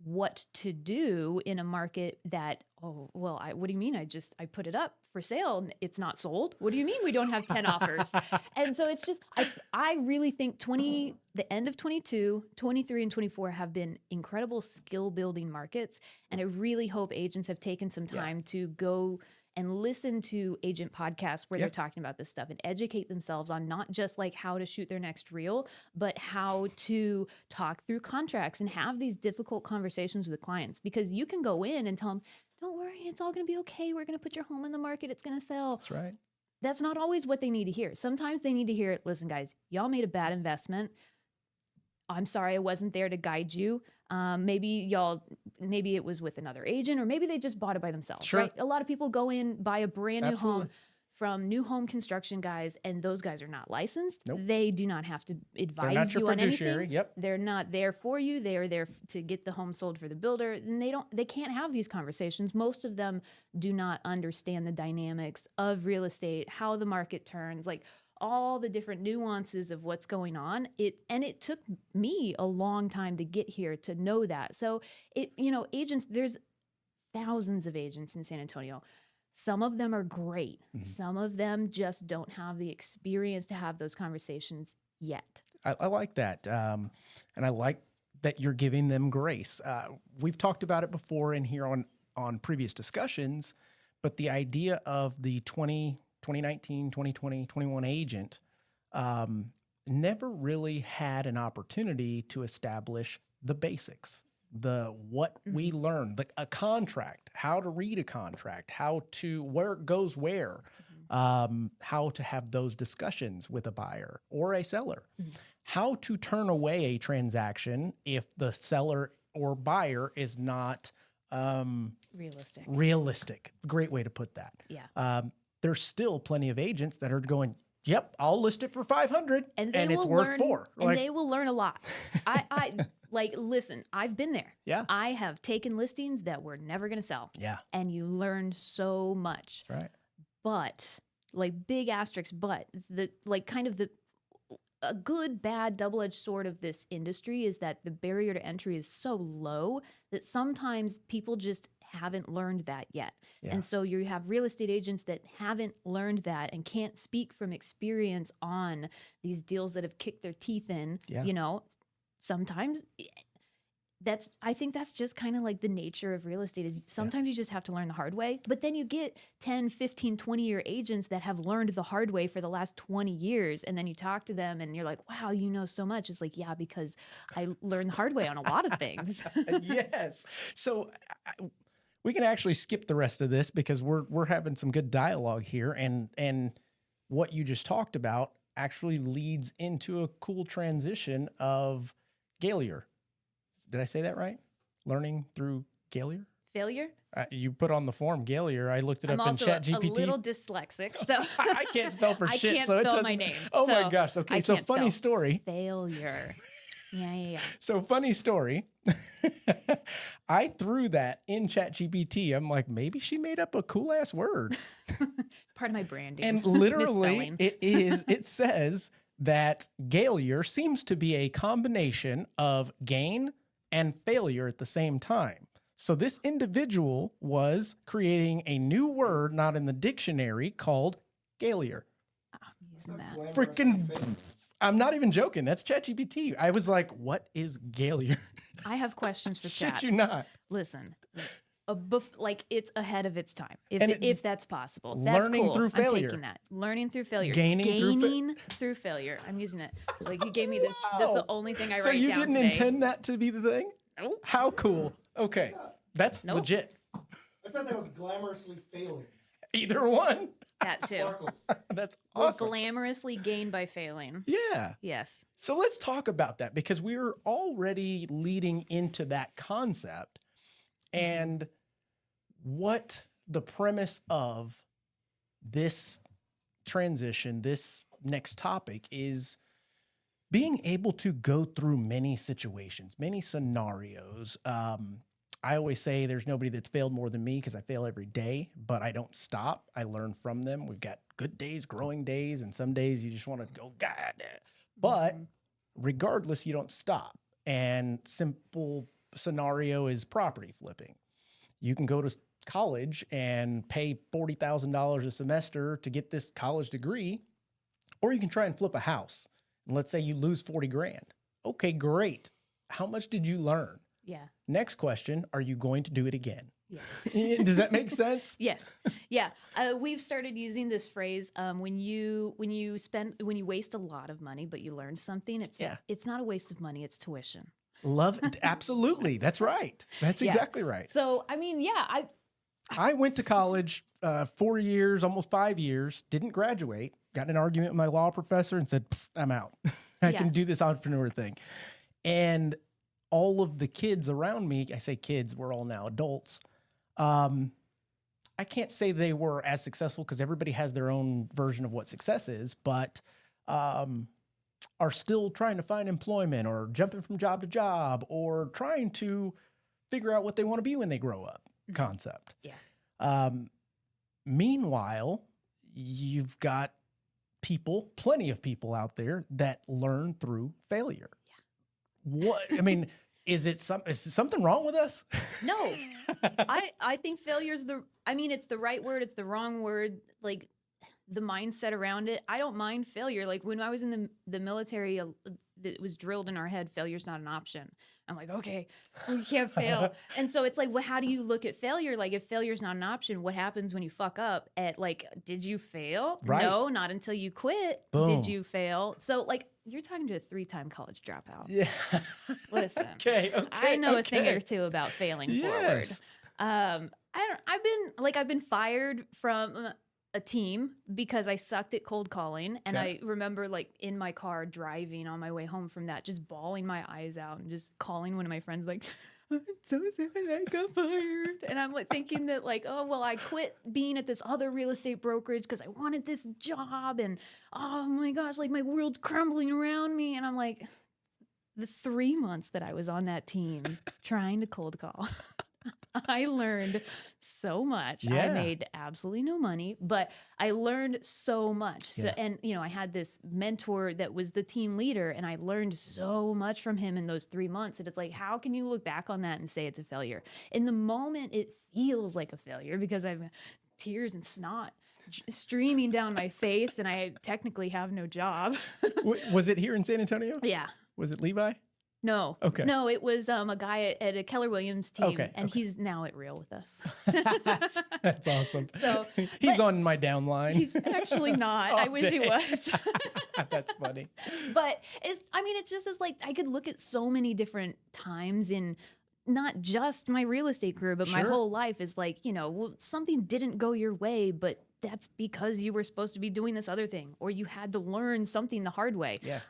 what to do in a market that, oh, well, what do you mean? I put it up for sale and it's not sold. What do you mean we don't have 10 offers? And so it's just, I really think the end of 22, 23 and 24 have been incredible skill building markets. And I really hope agents have taken some time to go and listen to agent podcasts where they're talking about this stuff and educate themselves on not just like how to shoot their next reel, but how to talk through contracts and have these difficult conversations with clients. Because you can go in and tell them, don't worry, it's all going to be okay. We're going to put your home in the market. It's going to sell. That's right. That's not always what they need to hear. Sometimes they need to hear, listen, guys, y'all made a bad investment. I'm sorry I wasn't there to guide you. Maybe it was with another agent, or maybe they just bought it by themselves, Sure. right? A lot of people go in, buy a brand new Absolutely. home from new home construction guys, and those guys are not licensed. Nope. They do not have to advise not your you on fiduciary. anything. Yep. They're not there for you. They are there to get the home sold for the builder. And they can't have these conversations. Most of them do not understand the dynamics of real estate, how the market turns, like all the different nuances of what's going on. It took me a long time to get here to know that. So agents, there's thousands of agents in San Antonio. Some of them are great. Some of them just don't have the experience to have those conversations yet. I like that. And I like that you're giving them grace. We've talked about it before in here on on previous discussions, but the idea of the 2019, 2020, 21 agent never really had an opportunity to establish the basics, what we learned, a contract, how to read a contract, where it goes where, how to have those discussions with a buyer or a seller, how to turn away a transaction if the seller or buyer is not realistic. Great way to put that. Yeah. There's still plenty of agents that are going, yep, I'll list it for 500 and it's worth 4. And they will learn a lot. I like, listen, I've been there. Yeah. I have taken listings that were never going to sell. Yeah. And you learn so much. That's right. But like big asterisk, but a good, bad, double-edged sword of this industry is that the barrier to entry is so low that sometimes people just haven't learned that yet. Yeah. And so you have real estate agents that haven't learned that and can't speak from experience on these deals that have kicked their teeth in. Yeah. You know, sometimes I think that's just kind of like the nature of real estate is sometimes you just have to learn the hard way, but then you get 10, 15, 20-year agents that have learned the hard way for the last 20 years. And then you talk to them and you're like, wow, you know so much. It's like, yeah, because I learned the hard way on a lot of things. Yes. So we can actually skip the rest of this because we're having some good dialogue here. And what you just talked about actually leads into a cool transition of Gaelier. Did I say that right? Learning through Gaelier? Failure? You put on the form Gaelier. I looked it I'm up in also ChatGPT. a little dyslexic, so I can't spell for I shit. can't so it spell doesn't, my name. Oh so my gosh. Okay. I So can't funny spell. story. Failure. Yeah. So funny story. I threw that in ChatGPT. I'm like, maybe she made up a cool ass word. Part of my branding. And literally Misspelling. it says that Gaelier seems to be a combination of gain and failure at the same time. So this individual was creating a new word, not in the dictionary, called Gaelier. I'm using that. Freaking, I'm not even joking. That's ChatGPT. I was like, what is Gaelier? I have questions for chat. Shit you not. Listen, like it's ahead of its time, And if that's possible. That's learning cool. through failure. I'm taking that. Learning through failure. Gaining through failure. I'm using it. Like you gave me this. This is the only thing I So write you down didn't today. intend that to be the thing? Nope. How cool. Okay. That's Nope. legit. I thought that was glamorously failing. Either one. That too. Sparkles. That's Or awesome. glamorously gain by failing. Yeah. Yes. So let's talk about that because we're already leading into that concept and what the premise of this transition, this next topic is being able to go through many situations, many scenarios. I always say there's nobody that's failed more than me because I fail every day, but I don't stop. I learn from them. We've got good days, growing days, and some days you just want to go, God. But regardless, you don't stop. And simple scenario is property flipping. You can go to college and pay $40,000 a semester to get this college degree, or you can try and flip a house. And let's say you lose 40 grand. Okay, great. How much did you learn? Yeah. Next question, are you going to do it again? Yeah. Does that make sense? Yes. Yeah. We've started using this phrase when you waste a lot of money, but you learn something. It's not a waste of money. It's tuition. Love it. Absolutely. That's right. That's exactly right. So, I mean, yeah, I went to college 4 years, almost 5 years, didn't graduate, got in an argument with my law professor and said, I'm out. I can do this entrepreneur thing. And all of the kids around me, I say kids, we're all now adults. I can't say they were as successful because everybody has their own version of what success is, but are still trying to find employment or jumping from job to job or trying to figure out what they want to be when they grow up concept. Yeah. Meanwhile, you've got plenty of people out there that learn through failure. Yeah. What, I mean, is something wrong with us? No, I think failure is it's the right word. It's the wrong word. Like the mindset around it. I don't mind failure. Like when I was in the military, it was drilled in our head, failure's not an option. I'm like, okay, we can't fail. And so it's like, well, how do you look at failure? Like if failure's not an option, what happens when you fuck up at like, did you fail? Right. No, not until you quit. Boom. Did you fail? So like you're talking to a 3-time college dropout. Yeah. Listen, Okay. I know a thing or two about failing forward. Yes. I've been fired from a team because I sucked at cold calling. And Okay. I remember like in my car driving on my way home from that, just bawling my eyes out and just calling one of my friends like, I'm so sad I got fired. And I'm like thinking that like, oh, well, I quit being at this other real estate brokerage because I wanted this job. And oh my gosh, like my world's crumbling around me. And I'm like, the 3 months that I was on that team trying to cold call, I learned so much. I Yeah. made absolutely no money, but I learned so much. So, Yeah. and I had this mentor that was the team leader, and I learned so much from him in those 3 months. And it's like, how can you look back on that and say it's a failure? In the moment, it feels like a failure because I've tears and snot streaming down my face, and I technically have no job. Was it here in San Antonio? Yeah. Was it Levi? No. Okay. No, it was a guy at a Keller Williams team, Okay, and okay. he's now at Real with us. That's awesome. So, He's but on my downline. He's actually not. Oh, I wish he dang. was. That's funny. But it's just as like I could look at so many different times in not just my real estate career, but my Sure. whole life is like, well, something didn't go your way, but that's because you were supposed to be doing this other thing, or you had to learn something the hard way. Yeah.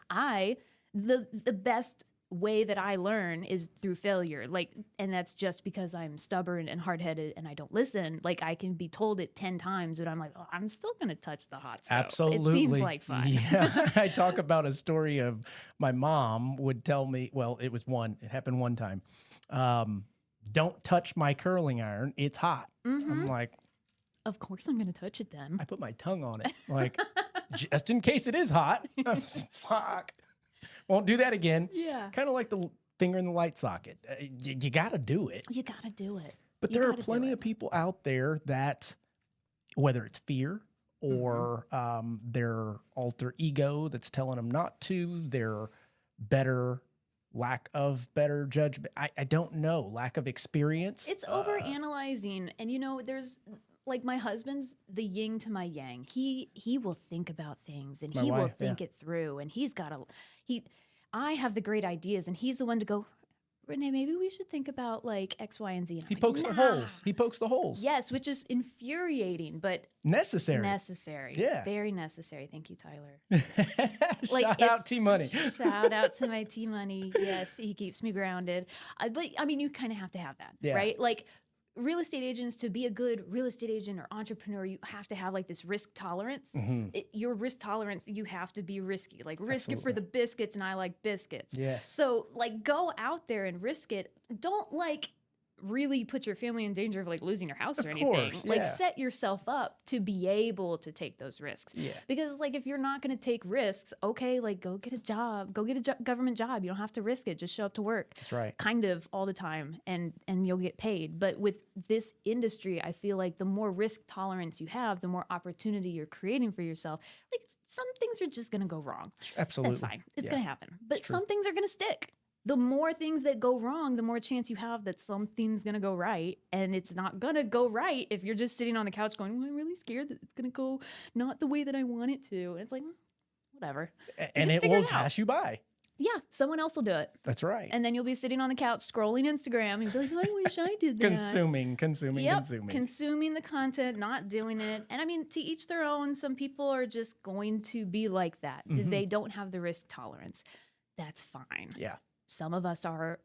The best way that I learn is through failure. Like, and that's just because I'm stubborn and hard-headed and I don't listen. Like I can be told it 10 times, but I'm like, oh, I'm still going to touch the hot stove. Absolutely. It seems like fun. Yeah. I talk about a story of my mom would tell me, well, it happened one time. Don't touch my curling iron. It's hot. I'm like, Of course I'm going to touch it then. I put my tongue on it. Like, just in case it is hot. Fuck. Won't do that again. Yeah. Kind of like the finger in the light socket. You got to do it. You got to do it. But You there are gotta do plenty it. of people out there that, whether it's fear or their alter ego that's telling them not to, their lack of better judgment. I don't know. Lack of experience. It's over analyzing. And there's like my husband's the yin to my yang. He will think about things and My he will wife, think it through. And I have the great ideas and he's the one to go, Renee, maybe we should think about like X, Y, and Z. And I'm He like, pokes the "Nah." holes. He pokes the holes. Yes, which is infuriating, but Necessary. necessary. Yeah. Very necessary. Thank you, Tyler. Like, Shout out it's- T-Money. Shout out to my T-Money. Yes, he keeps me grounded. But I mean, you kind of have to have that, Yeah. right? Like real estate agents, to be a good real estate agent or entrepreneur, you have to have like this risk tolerance. Your risk tolerance, you have to be risky. Like risk it for Absolutely. the biscuits, and I like biscuits. Yes. So like go out there and risk it. Don't like really put your family in danger of like losing your house Of or anything. course, Like yeah. set yourself up to be able to take those risks. Yeah. Because like if you're not going to take risks, okay, like go get a job, go get a government job. You don't have to risk it. Just show up to work. That's right. Kind of all the time, and you'll get paid. But with this industry, I feel like the more risk tolerance you have, the more opportunity you're creating for yourself. Like some things are just going to go wrong. Absolutely. That's fine. It's Yeah. going to happen. But true. some things are going to stick. The more things that go wrong, the more chance you have that something's going to go right. And it's not going to go right if you're just sitting on the couch going, well, I'm really scared that it's going to go not the way that I want it to. And it's like, whatever. And it figure will it out. pass you by. Yeah, someone else will do it. That's right. And then you'll be sitting on the couch scrolling Instagram and be like, I wish I did that. Consuming. Yep, consuming the content, not doing it. And I mean, to each their own. Some people are just going to be like that. They don't have the risk tolerance. That's fine. Yeah. Some of us are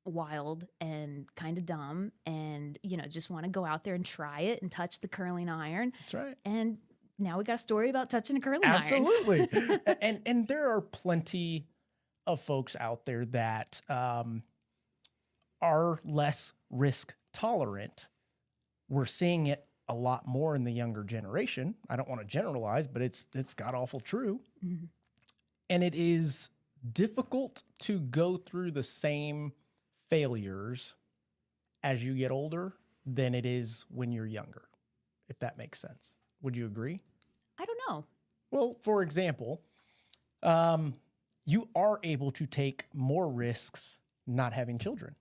wild and kind of dumb and, just want to go out there and try it and touch the curling iron. That's right. And now we got a story about touching a curling iron. Absolutely. and there are plenty of folks out there that are less risk tolerant. We're seeing it a lot more in the younger generation. I don't want to generalize, but it's god awful true. And it is difficult to go through the same failures as you get older than it is when you're younger, if that makes sense. Would you agree? I Oh, Well, for example, you are able to take more risks not having children.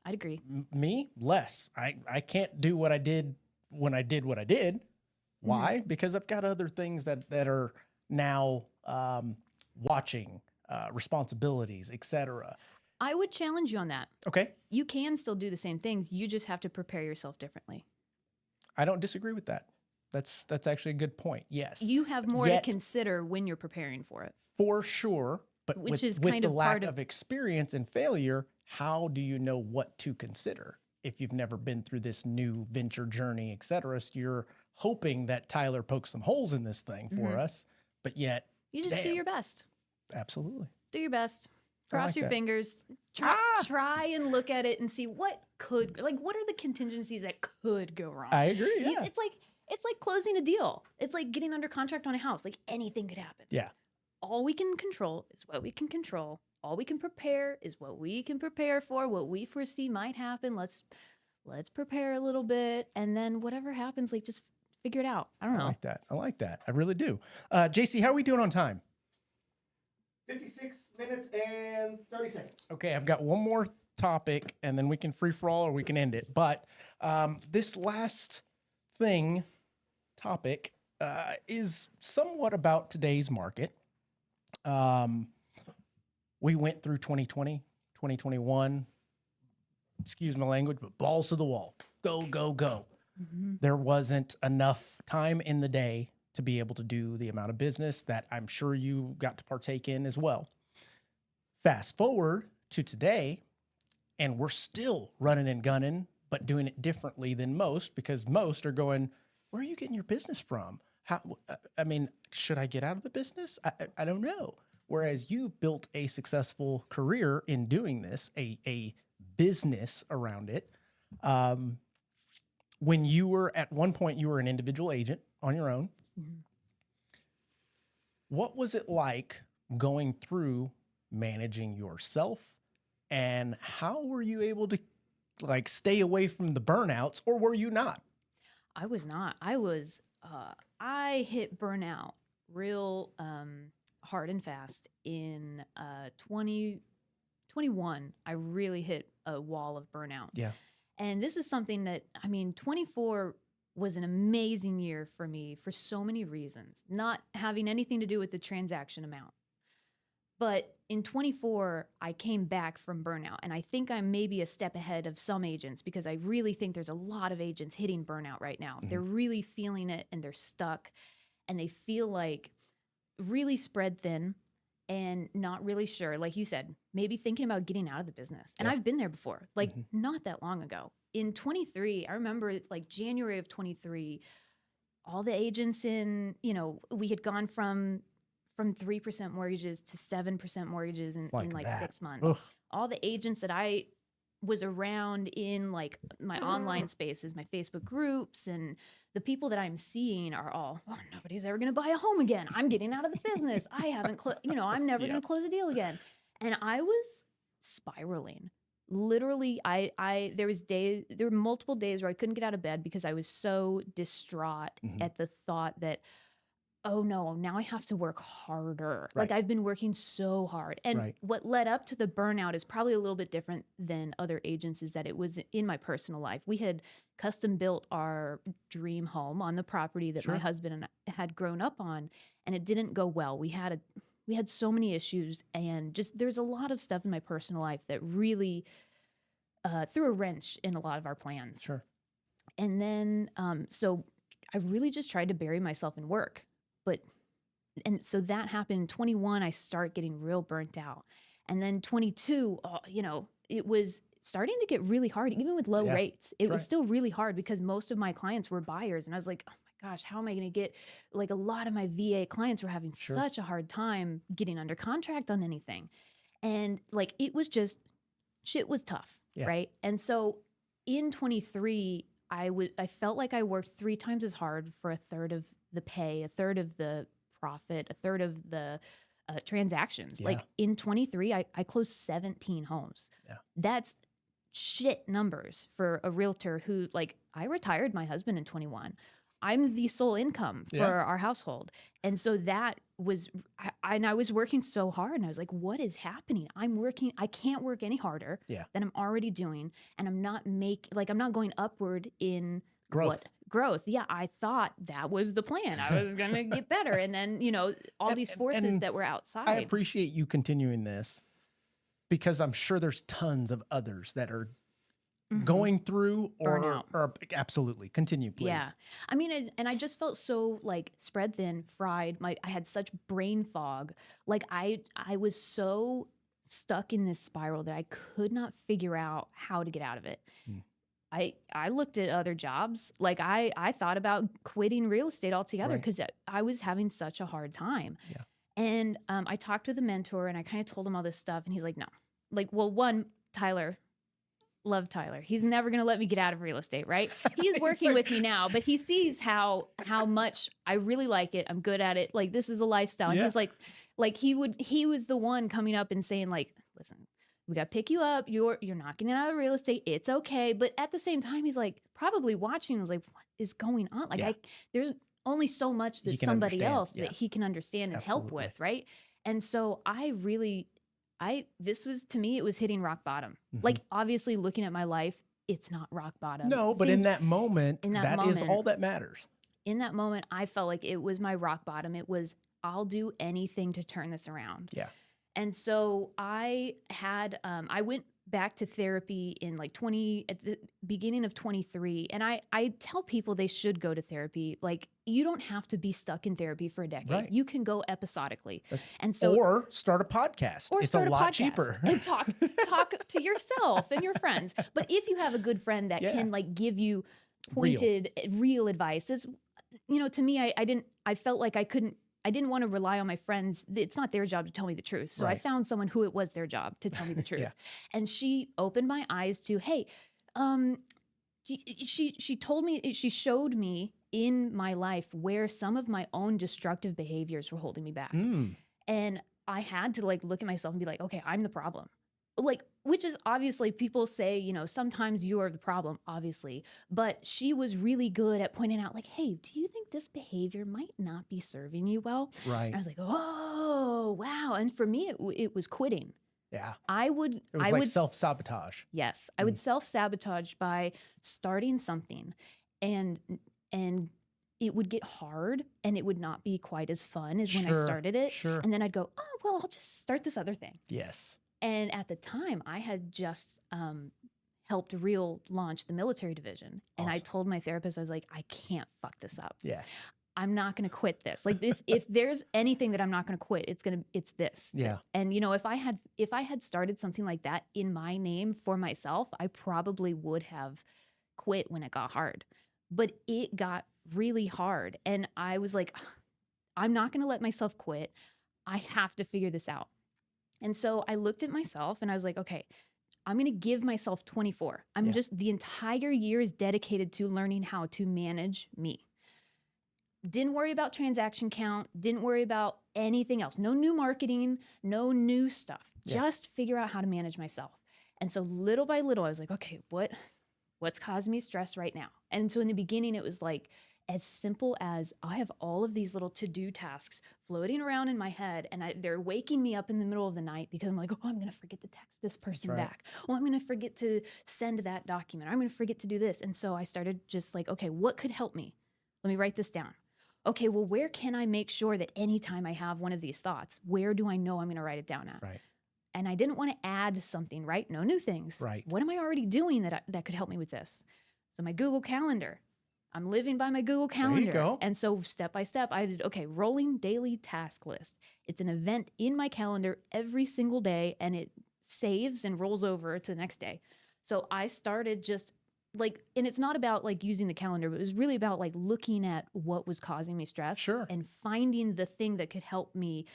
I'd agree. Me, less. I can't do what I did when I did what I did. Why? Because I've got other things that are now watching, responsibilities, etc. I would challenge you on that. Okay, You can still do the same things. You just have to prepare yourself differently. I don't disagree with that. That's actually a good point. Yes, You have more Yet- to consider when you're preparing for it. for sure. But Which with, is with kind the of lack part of- of experience and failure, how do you know what to consider if you've never been through this new venture journey, et cetera? So you're hoping that Tyler pokes some holes in this thing for us, but yet, You just do damn. your best. Absolutely. Do your best. I Cross like your that. fingers. Try and look at it and see what are the contingencies that could go wrong. I agree. Yeah. It's like closing a deal. It's like getting under contract on a house. Like anything could happen. Yeah. All we can control is what we can control. All we can prepare is what we can prepare for. What we foresee might happen. Let's prepare a little bit, and then whatever happens, like just figure it out. I don't I know. like that. I like that. I really do. JC, how are we doing on time? 56 minutes and 30 seconds. Okay, I've got one more topic, and then we can free for all or we can end it. But this last topic, is somewhat about today's market. We went through 2020, 2021. Excuse my language, but balls to the wall. Go, go, go. There wasn't enough time in the day to be able to do the amount of business that I'm sure you got to partake in as well. Fast forward to today, and we're still running and gunning, but doing it differently than most, because most are going, where are you getting your business from? How, I mean, should I get out of the business? I don't know. Whereas you've built a successful career in doing this, a business around it. When you were at one point, you were an individual agent on your own. What was it like going through managing yourself, and how were you able to like stay away from the burnouts, or were you not? I was not. I hit burnout real hard and fast in 2021. I really hit a wall of burnout. Yeah. And this is something that, 24 was an amazing year for me for so many reasons, not having anything to do with the transaction amount. But in 24, I came back from burnout. And I think I'm maybe a step ahead of some agents, because I really think there's a lot of agents hitting burnout right now. They're really feeling it, and they're stuck, and they feel like really spread thin and not really sure. Like you said, maybe thinking about getting out of the business. And Yeah. I've been there before, like not that long ago. In 23, I remember like January of 23, all the agents we had gone from 3% mortgages to 7% mortgages in like that. 6 months. Ugh. All the agents that I was around in like my online spaces, my Facebook groups, and the people that I'm seeing are all, oh, nobody's ever going to buy a home again. I'm getting out of the business. I haven't, I'm never going to close a deal again. And I was spiraling. Literally, there were multiple days where I couldn't get out of bed because I was so distraught at the thought that, oh no, now I have to work harder. Right. Like I've been working so hard. And Right. what led up to the burnout is probably a little bit different than other agents, is that it was in my personal life. We had custom built our dream home on the property that my husband and I had grown up on, and it didn't go well. We had so many issues, and just there's a lot of stuff in my personal life that really threw a wrench in a lot of our plans. Sure. And then, so I really just tried to bury myself in work. And so that happened in 21, I start getting real burnt out. And then 22, it was starting to get really hard, even with low rates. It was still really hard because most of my clients were buyers. And I was like, oh my gosh, how am I going to get, like a lot of my VA clients were having such a hard time getting under contract on anything. And like, it was just, shit was tough. Yeah. Right. And so in 23, I felt like I worked 3 times as hard for a third of the pay, a third of the profit, a third of the transactions. Yeah. Like in 23, I closed 17 homes. Yeah. That's shit numbers for a realtor who, like, I retired my husband in 21. I'm the sole income for Yeah. our household. And so that was, and I was working so hard, and I was like, what is happening? I can't work any harder Yeah. than I'm already doing. And I'm not I'm not going upward in Growth. growth. Yeah. I thought that was the plan. I was going to get better. And then, all these forces and that were outside. I appreciate you continuing this because I'm sure there's tons of others that are going through Burnout. or absolutely continue, please. Yeah. I mean, and I just felt so like spread thin, fried. I had such brain fog. Like I was so stuck in this spiral that I could not figure out how to get out of it. I looked at other jobs. Like I thought about quitting real estate altogether Right. because I was having such a hard time. Yeah. And I talked with a mentor, and I kind of told him all this stuff, and he's like, no. Like, well, one, Tyler, love Tyler. He's never going to let me get out of real estate, right? He's working with me now, but he sees how much I really like it. I'm good at it. Like, this is a lifestyle. And Yeah. he's like he was the one coming up and saying like, listen, we got to pick you up. You're not getting out of real estate. It's okay. But at the same time, he's like probably watching. Was like, what is going on? Like, Yeah. there's only so much He that can somebody understand. else Yeah. that he can understand and help Absolutely. with, right? And so this was, to me, it was hitting rock bottom. Like, obviously, looking at my life, it's not rock bottom. No, but in Things- that moment, in that that is moment- all that matters. in that moment, I felt like it was my rock bottom. It was, I'll do anything to turn this around. Yeah. And so I went back to therapy in at the beginning of 23. And I tell people they should go to therapy. Like, you don't have to be stuck in therapy for a decade. Right. You can go episodically. And so, Or start a podcast. or It's start a lot podcast cheaper. and talk to yourself and your friends. But if you have a good friend that Yeah. can give you pointed, real advice, it's, to me, I felt like I didn't want to rely on my friends. It's not their job to tell me the truth. So I Right. found someone who it was their job to tell me the truth. Yeah. And she opened my eyes to, hey, she told me, she showed me in my life where some of my own destructive behaviors were holding me back. And I had to look at myself and be like, okay, I'm the problem. Which is obviously, people say, sometimes you are the problem, obviously. But she was really good at pointing out hey, do you think this behavior might not be serving you well? Right. And I was like, oh, wow. And for me, it was quitting. Yeah. I would It was self-sabotage. Yes, I would self-sabotage by starting something, and it would get hard, and it would not be quite as fun as when I Sure, started it. sure. And then I'd go, oh, well, I'll just start this other thing. Yes. And at the time, I had just helped launch the military division. And I Awesome. told my therapist, I was like, I can't fuck this up. Yeah. I'm not going to quit this. If there's anything that I'm not going to quit, it's this. Yeah. And if I had started something like that in my name for myself, I probably would have quit when it got hard. But it got really hard, and I was like, I'm not going to let myself quit. I have to figure this out. And so I looked at myself and I was like, okay, I'm going to give myself 24. Yeah. The entire year is dedicated to learning how to manage me. Didn't worry about transaction count. Didn't worry about anything else. No new marketing, no new stuff. Yeah. Just figure out how to manage myself. And so little by little, I was like, okay, what's causing me stress right now? And so in the beginning, it was as simple as I have all of these little to-do tasks floating around in my head, and they're waking me up in the middle of the night because I'm like, oh, I'm going to forget to text this person right. back. Oh, I'm going to forget to send that document. I'm going to forget to do this. And so I started just okay, what could help me? Let me write this down. Okay, well, where can I make sure that anytime I have one of these thoughts, where do I know I'm going to write it down at? Right. And I didn't want to add something, right? No new things. Right. What am I already doing that could help me with this? So my Google Calendar. I'm living by my Google Calendar. go. And so step by step, I did, okay, rolling daily task list. It's an event in my calendar every single day, and it saves and rolls over to the next day. So I started just and it's not about using the calendar, but it was really about looking at what was causing me stress. Sure. And finding the thing that could help me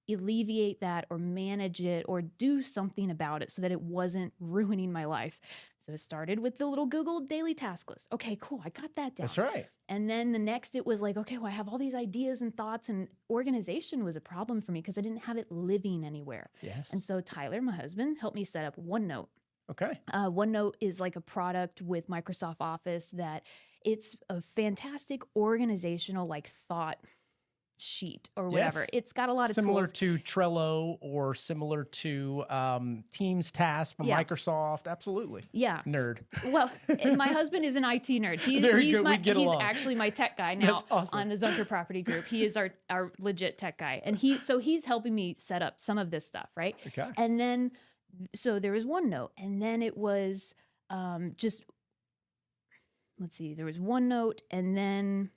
alleviate that or manage it or do something about it so that it wasn't ruining my life. So it started with the little Google daily task list. Okay, cool. I got that down. That's right. And then the next, it was okay, well, I have all these ideas and thoughts, and organization was a problem for me because I didn't have it living anywhere. Yes. And so Tyler, my husband, helped me set up OneNote. Okay. OneNote is a product with Microsoft Office that It's a fantastic organizational like thought sheet or whatever. Yes. It's got a lot of Similar tools. to Trello or similar to Teams tasks from Yeah. Microsoft. Absolutely. Yeah. Nerd. Well, and my husband is an IT nerd. There you go. We get He's along. actually my tech guy now That's awesome. on the Zunker Property Group. He is our legit tech guy. And he's helping me set up some of this stuff, right? Okay. And then so there was OneNote, and then it was just let's see, there was OneNote, and then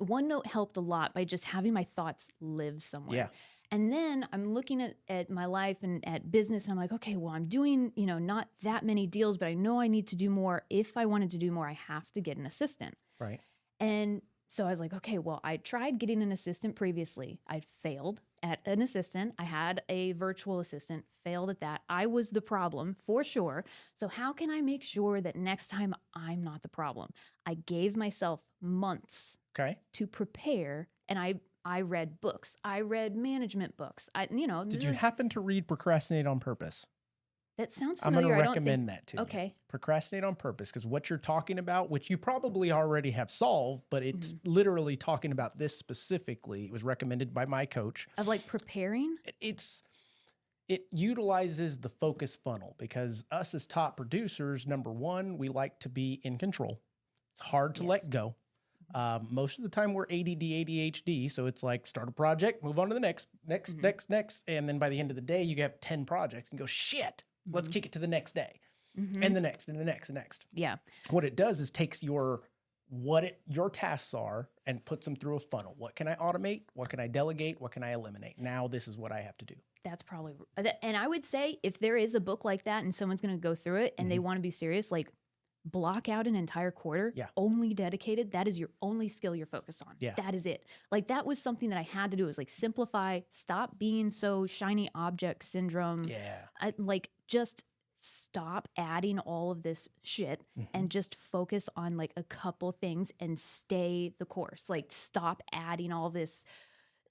OneNote helped a lot by just having my thoughts live somewhere. Yeah. And then I'm looking at my life and at business, and I'm like, okay, well, I'm doing, not that many deals, but I know I need to do more. If I wanted to do more, I have to get an assistant. Right. And so I was like, okay, well, I tried getting an assistant previously. I failed at an assistant. I had a virtual assistant, failed at that. I was the problem for sure. So how can I make sure that next time I'm not the problem? I gave myself months Okay. to prepare, and I read books. I read management books. Did you happen to read Procrastinate on Purpose? That sounds I'm going familiar. to I don't recommend think. that to you. Okay. Procrastinate on Purpose, because what you're talking about, which you probably already have solved, but it's Mm-hmm. literally talking about this specifically. It was recommended by my coach. Of like preparing. It utilizes the focus funnel, because us as top producers, number one, we like to be in control. It's hard to Yes. let go. Most of the time we're ADD, ADHD. So it's like start a project, move on to the next. And then by the end of the day, you have 10 projects and go, shit, let's kick it to the next day Mhm. and the next and the next and next. Yeah. What it does is takes your tasks are and puts them through a funnel. What can I automate? What can I delegate? What can I eliminate? Now this is what I have to do. That's probably, and I would say if there is a book like that and someone's going to go through it and they want to be serious, like block out an entire quarter, Yeah. only dedicated. That is your only skill you're focused on. Yeah. That is it. Like that was something that I had to do, is like simplify, stop being so shiny object syndrome. Yeah. Like just stop adding all of this shit and just focus on like a couple things and stay the course. Like stop adding all this,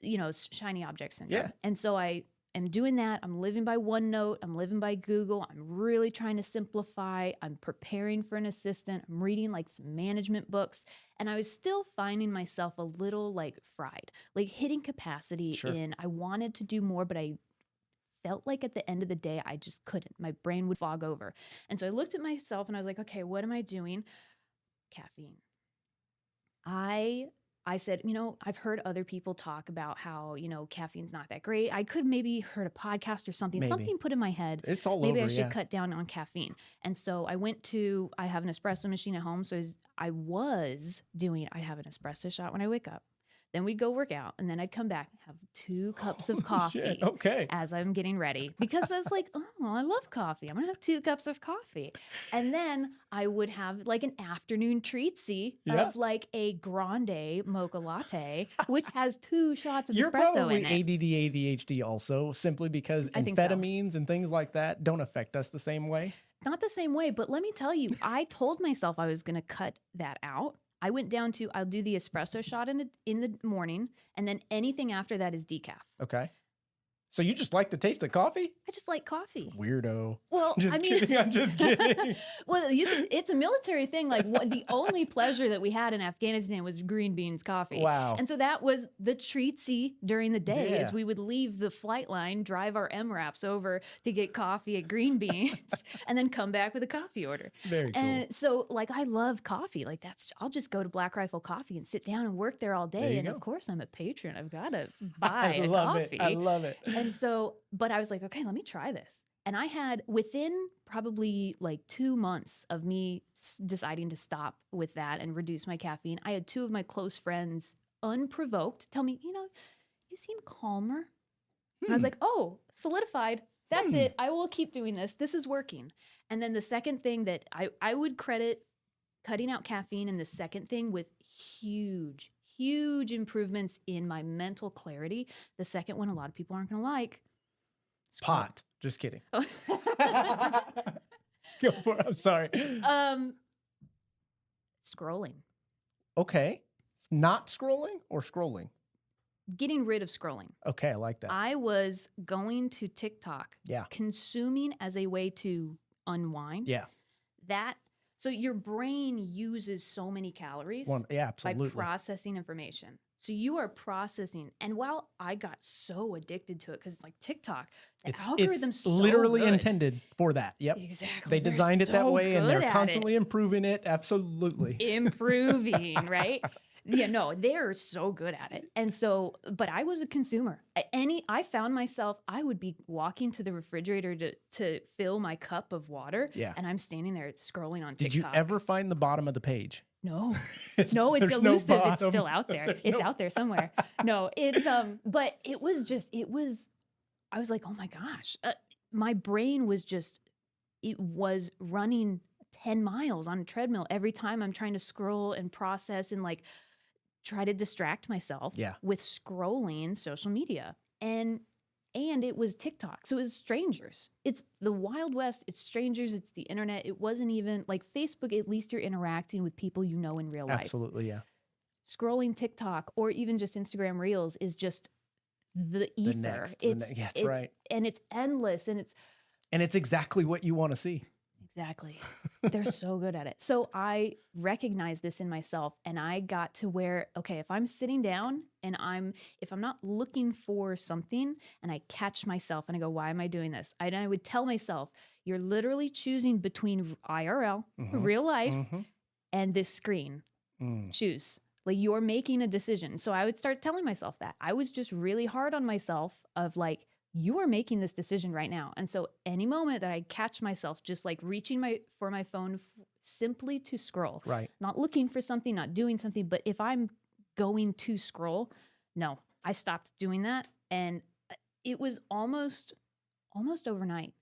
shiny object syndrome. Yeah. And so I am doing that. I'm living by OneNote. I'm living by Google. I'm really trying to simplify. I'm preparing for an assistant. I'm reading like some management books. And I was still finding myself a little like fried, like hitting capacity Sure. I wanted to do more, but I felt like at the end of the day, I just couldn't. My brain would fog over. And so I looked at myself and I was like, okay, what am I doing? Caffeine. I said, I've heard other people talk about how, caffeine's not that great. I could maybe heard a podcast or something. Maybe. Something put in my head. It's all Maybe over. I should Yeah. cut down on caffeine. And so I have an espresso machine at home. So I'd have an espresso shot when I wake up. Then we'd go work out, and then I'd come back and have 2 cups of coffee Shit. Okay. as I'm getting ready, because I was like, oh, I love coffee. I'm going to have 2 cups of coffee. And then I would have like an afternoon treatsy Yeah. of like a grande mocha latte, which has 2 shots of You're espresso probably in it. ADD, ADHD also, simply because I think so. amphetamines and things like that don't affect us the same way. Not the same way, but let me tell you, I told myself I was going to cut that out. I went down to, I'll do the espresso shot in the morning, and then anything after that is decaf. Okay. So you just like the taste of coffee? I just like coffee. Weirdo. Well, Just kidding. I'm just kidding. Well, it's a military thing. Like the only pleasure that we had in Afghanistan was green beans coffee. Wow. And so that was the treatsy during the day, Yeah. as we would leave the flight line, drive our MRAPs over to get coffee at Green Beans, and then come back with a coffee order. Very cool. And so like I love coffee. Like I'll just go to Black Rifle Coffee and sit down and work there all There day. you And go. of course I'm a patron. I've got to buy I a love coffee. it. I love it. And so, but I was like, okay, let me try this. And I had, within probably like 2 months of me deciding to stop with that and reduce my caffeine, I had 2 of my close friends, unprovoked, tell me, you seem calmer. And I was like, oh, solidified. That's it. I will keep doing this. This is working. And then the second thing that I would credit cutting out caffeine, and the second thing with huge improvements in my mental clarity. The second one, a lot of people aren't going to like. Pot. Just kidding. Oh. Go for it. I'm sorry. Scrolling. Okay. Not scrolling or scrolling? Getting rid of scrolling. Okay. I like that. I was going to TikTok, Yeah. consuming as a way to unwind. Yeah. So your brain uses so many calories Yeah, by absolutely. processing information. So you are processing. And while I got so addicted to it, because like TikTok, the algorithm's It's so literally good. intended for that. Yep. Exactly. They They're designed it that so way, and good they're at constantly improving it. Absolutely. improving, right? Yeah, no, they're so good at it. And so, but I was a consumer. I found myself, I would be walking to the refrigerator to fill my cup of water. Yeah. And I'm standing there scrolling on Did TikTok. you ever find the bottom of the page? No, no, it's There's no elusive. It's bottom. still out there. It's out there somewhere. No, it's, but it was, I was like, oh my gosh, my brain was it was running 10 miles on a treadmill every time I'm trying to scroll and process and like try to distract myself Yeah. with scrolling social media. And it was TikTok. So it was strangers. It's the Wild West. It's strangers. It's the internet. It wasn't even like Facebook. At least you're interacting with people you know in real life. Absolutely, yeah. Scrolling TikTok or even just Instagram Reels is just the ether. Yeah, that's right. And it's endless. And And it's exactly what you want to see. exactly. They're so good at it. So I recognized this in myself and I got to where, okay, if I'm sitting down and if I'm not looking for something and I catch myself and I go, why am I doing this? And I would tell myself, you're literally choosing between IRL, real life, and this screen. Choose. Like you're making a decision. So I would start telling myself that. I was just really hard on myself of like, you are making this decision right now. And so any moment that I catch myself just like reaching for my phone simply to scroll, Right. not looking for something, not doing something, but if I'm going to scroll, no, I stopped doing that. And it was almost overnight.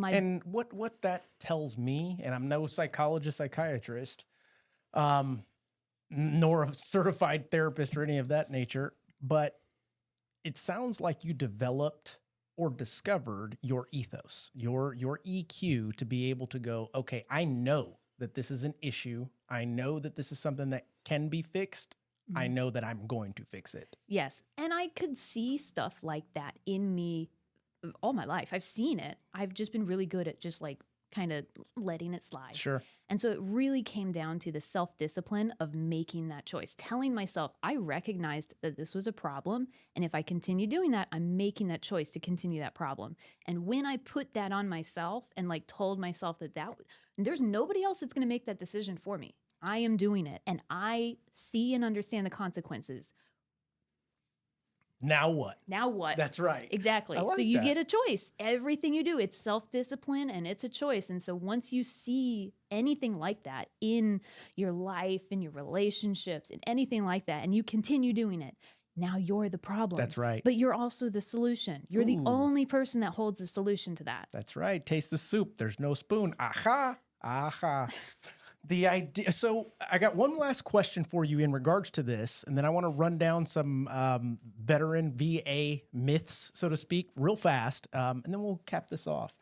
And what that tells me, and I'm no psychologist, psychiatrist, nor a certified therapist or any of that nature, but it sounds like you developed or discovered your ethos, your EQ to be able to go, okay, I know that this is an issue. I know that this is something that can be fixed. I know that I'm going to fix it. Yes. And I could see stuff like that in me all my life. I've seen it. I've just been really good at just like kind of letting it slide. Sure. And so it really came down to the self-discipline of making that choice, telling myself, I recognized that this was a problem. And if I continue doing that, I'm making that choice to continue that problem. And when I put that on myself and like told myself that there's nobody else that's going to make that decision for me. I am doing it. And I see and understand the consequences. Now what? Now what? That's right. Exactly. I like so you that. get a choice. Everything you do, it's self-discipline and it's a choice. And so once you see anything like that in your life, in your relationships, in anything like that, and you continue doing it, now you're the problem. That's right. But you're also the solution. You're the Ooh. only person that holds the solution to that. That's right. Taste the soup. There's no spoon. Aha. Aha. The idea. So I got one last question for you in regards to this, and then I want to run down some veteran VA myths, so to speak, real fast, and then we'll cap this off.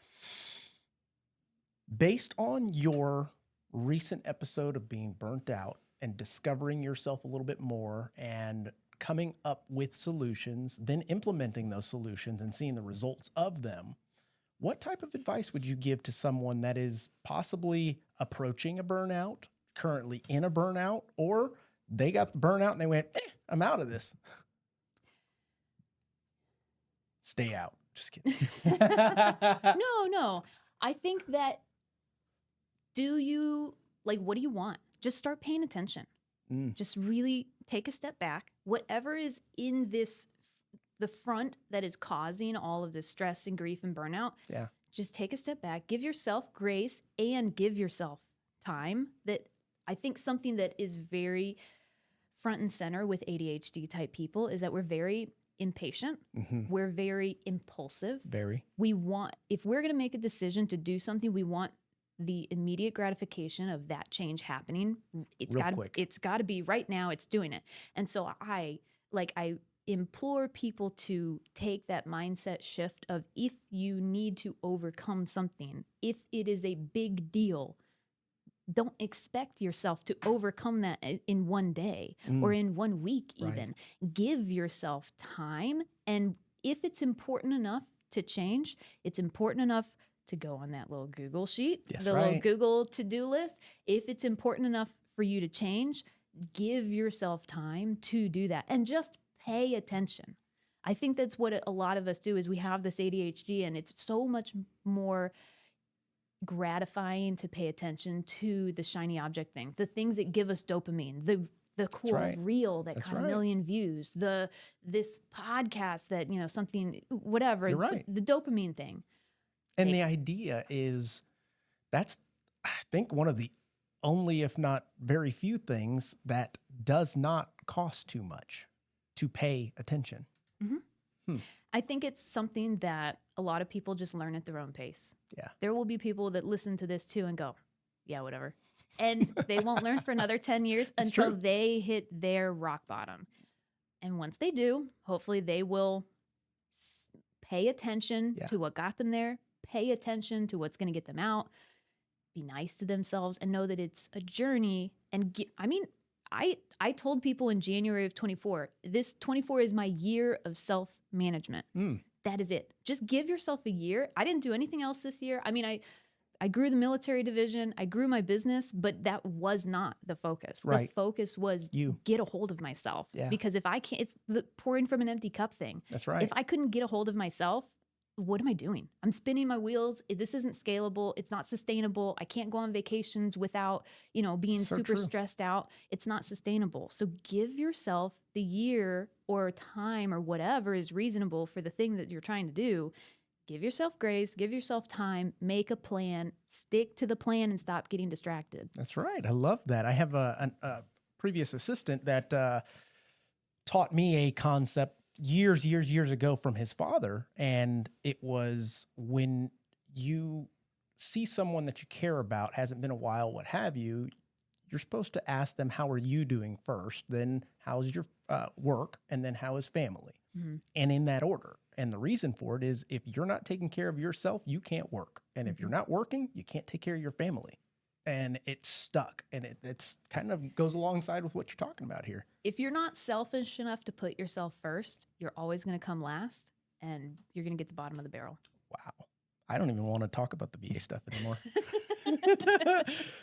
Based on your recent episode of being burnt out and discovering yourself a little bit more and coming up with solutions, then implementing those solutions and seeing the results of them, what type of advice would you give to someone that is possibly approaching a burnout, currently in a burnout, or they got the burnout and they went, I'm out of this? Stay out. Just kidding. No. I think that what do you want? Just start paying attention. Just really take a step back. Whatever is in the front that is causing all of this stress and grief and burnout, just take a step back, give yourself grace and give yourself time. That I think something that is very front and center with ADHD type people is that we're very impatient. We're very impulsive. If we're going to make a decision to do something, we want the immediate gratification of that change happening. It's got to be right now. It's doing it. And so I implore people to take that mindset shift of, if you need to overcome something, if it is a big deal, don't expect yourself to overcome that in one day or in 1 week even. Right. Give yourself time. And if it's important enough to change, it's important enough to go on that little Google sheet, That's the little right. Google to-do list. If it's important enough for you to change, give yourself time to do that and just pay attention. I think that's what a lot of us do is we have this ADHD, and it's so much more gratifying to pay attention to the shiny object thing, the things that give us dopamine, the cool right. reel that That's got right. a million views, this podcast that, something, whatever, You're right. the dopamine thing. And the idea is that's, I think, one of the only, if not very few things that does not cost too much to pay attention. I think it's something that a lot of people just learn at their own pace. Yeah. There will be people that listen to this too and go, yeah, whatever. And they won't learn for another 10 years It's until true. they hit their rock bottom. And once they do, hopefully they will pay attention Yeah. to what got them there, pay attention to what's going to get them out, be nice to themselves, and know that it's a journey. And I told people in January of 24, this 24 is my year of self-management. That is it. Just give yourself a year. I didn't do anything else this year. I mean, I grew the military division. I grew my business, but that was not the focus. Right. The focus was You. get a hold of myself. Yeah. Because if I can't, it's the pouring from an empty cup thing. That's right. If I couldn't get a hold of myself, what am I doing? I'm spinning my wheels. This isn't scalable. It's not sustainable. I can't go on vacations without, being So super true. stressed out. It's not sustainable. So give yourself the year or time or whatever is reasonable for the thing that you're trying to do. Give yourself grace, give yourself time, make a plan, stick to the plan, and stop getting distracted. That's right. I love that. I have a previous assistant that taught me a concept years ago from his father. And it was when you see someone that you care about, hasn't been a while, what have you, you're supposed to ask them, how are you doing first? Then how's your work? And then how is family? And in that order. And the reason for it is if you're not taking care of yourself, you can't work. And if you're not working, you can't take care of your family. And it's stuck. And it's kind of goes alongside with what you're talking about here. If you're not selfish enough to put yourself first, you're always going to come last and you're going to get the bottom of the barrel. Wow. I don't even want to talk about the VA stuff anymore.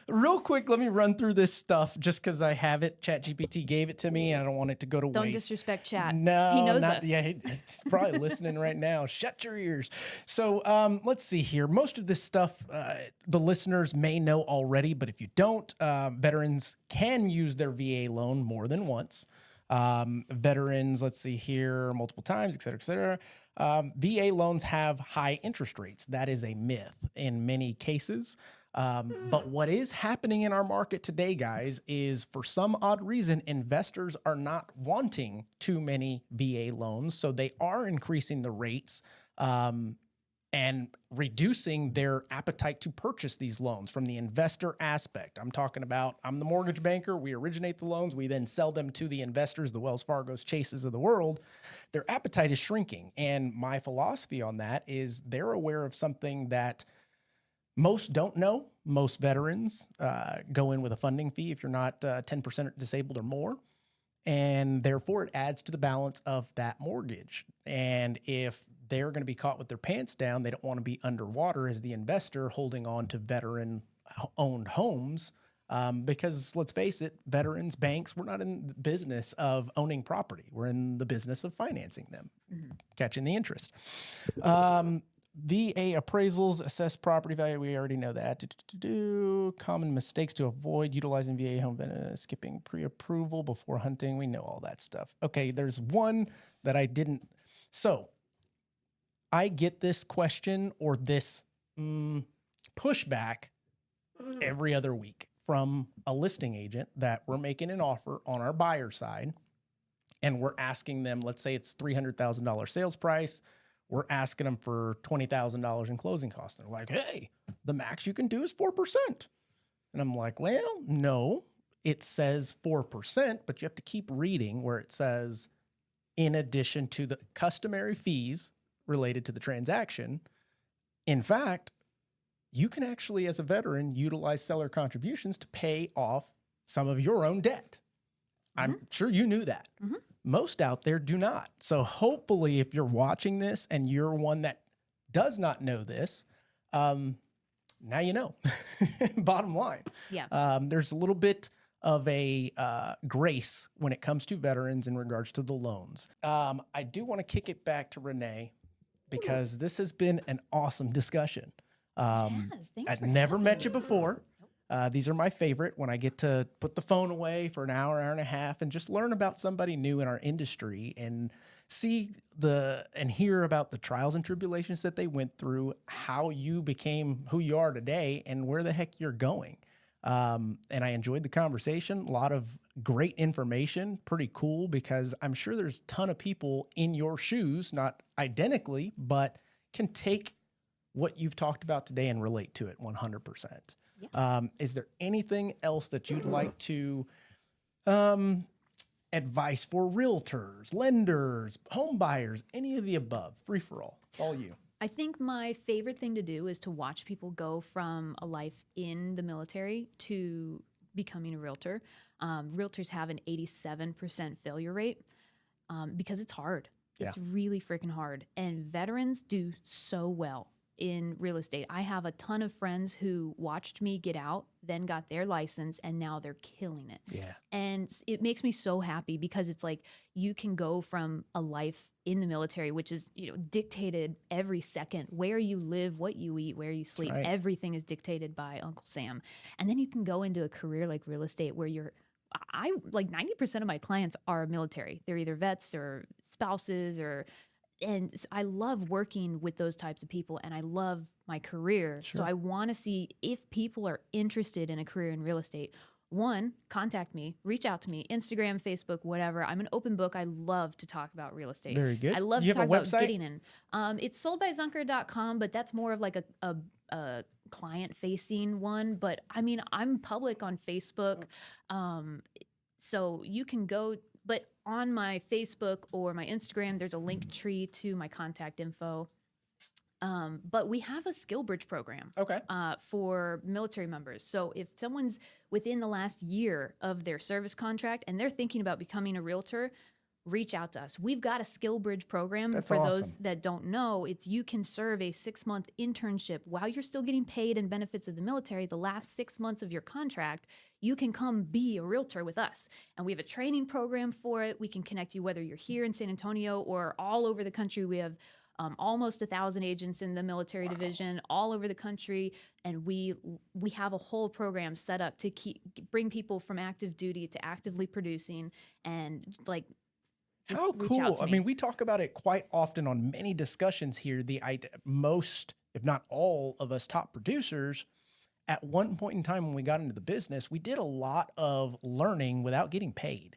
Real quick, let me run through this stuff just because I have it. ChatGPT gave it to me, and I don't want it to go to Don't waste. disrespect chat. No, He knows not, us. Yeah, he's probably listening right now. Shut your ears. So let's see here. Most of this stuff the listeners may know already, but if you don't, veterans can use their VA loan more than once. Veterans, let's see here, multiple times, et cetera, et cetera. VA loans have high interest rates. That is a myth in many cases. But what is happening in our market today, guys, is for some odd reason, investors are not wanting too many VA loans. So they are increasing the rates and reducing their appetite to purchase these loans from the investor aspect. I'm talking about, I'm the mortgage banker. We originate the loans. We then sell them to the investors, the Wells Fargo's, Chases of the world. Their appetite is shrinking. And my philosophy on that is they're aware of something that most don't know. Most veterans go in with a funding fee if you're not 10% disabled or more. And therefore, it adds to the balance of that mortgage. And if they're going to be caught with their pants down, they don't want to be underwater as the investor holding on to veteran-owned homes. Because let's face it, veterans, banks, we're not in the business of owning property. We're in the business of financing them, catching the interest. VA appraisals, assess property value. We already know that. Common mistakes to avoid utilizing VA home, skipping pre-approval before hunting. We know all that stuff. Okay, there's one that I didn't. So I get this question or this pushback every other week from a listing agent that we're making an offer on our buyer side. And we're asking them, let's say it's $300,000 sales price. We're asking them for $20,000 in closing costs. They're like, hey, the max you can do is 4%. And I'm like, well, no, it says 4%, but you have to keep reading where it says, in addition to the customary fees related to the transaction, in fact, you can actually, as a veteran, utilize seller contributions to pay off some of your own debt. I'm sure you knew that. Most out there do not. So hopefully if you're watching this and you're one that does not know this, Now you know. Bottom line. Yeah. There's a little bit of a grace when it comes to veterans in regards to the loans. I do want to kick it back to Renee because this has been an awesome discussion. Yes, thanks I'd for never having met me. you before. These are my favorite when I get to put the phone away for an hour, hour and a half, and just learn about somebody new in our industry and see and hear about the trials and tribulations that they went through, how you became who you are today, and where the heck you're going. And I enjoyed the conversation. A lot of great information, pretty cool, because I'm sure there's a ton of people in your shoes, not identically, but can take what you've talked about today and relate to it 100%. Yeah. Is there anything else that you'd like to advice for realtors, lenders, home buyers, any of the above? Free for all. It's all you. I think my favorite thing to do is to watch people go from a life in the military to becoming a realtor. Realtors have an 87% failure rate because it's hard. It's really freaking hard. And veterans do so well in real estate. I have a ton of friends who watched me get out, then got their license, and now they're killing it. Yeah. And it makes me so happy because it's like you can go from a life in the military, which is, dictated every second, where you live, what you eat, where you sleep. right. Everything is dictated by Uncle Sam. And then you can go into a career like real estate where I like 90% of my clients are military. They're either vets or spouses and I love working with those types of people and I love my career. Sure. So I want to see if people are interested in a career in real estate. One, contact me, reach out to me, Instagram, Facebook, whatever. I'm an open book. I love to talk about real estate. Very good. I love You to have talk a about website? getting in. It's soldbyzunker.com, but that's more of like a client facing one. But I mean, I'm public on Facebook. So you can go, but on my Facebook or my Instagram, there's a link tree to my contact info. But we have a skill bridge program Okay. for military members. So if someone's within the last year of their service contract and they're thinking about becoming a realtor, reach out to us. We've got a skill bridge program. That's For awesome. those that don't know, it's you can serve a 6-month internship while you're still getting paid and benefits of the military. The last 6 months of your contract, you can come be a realtor with us. And we have a training program for it. We can connect you whether you're here in San Antonio or all over the country. We have almost 1,000 agents in the military division all over the country, and we have a whole program set up to bring people from active duty to actively producing, and like just How reach out cool. to I me. mean, we talk about it quite often on many discussions here. Most, if not all of us top producers, at one point in time when we got into the business, we did a lot of learning without getting paid.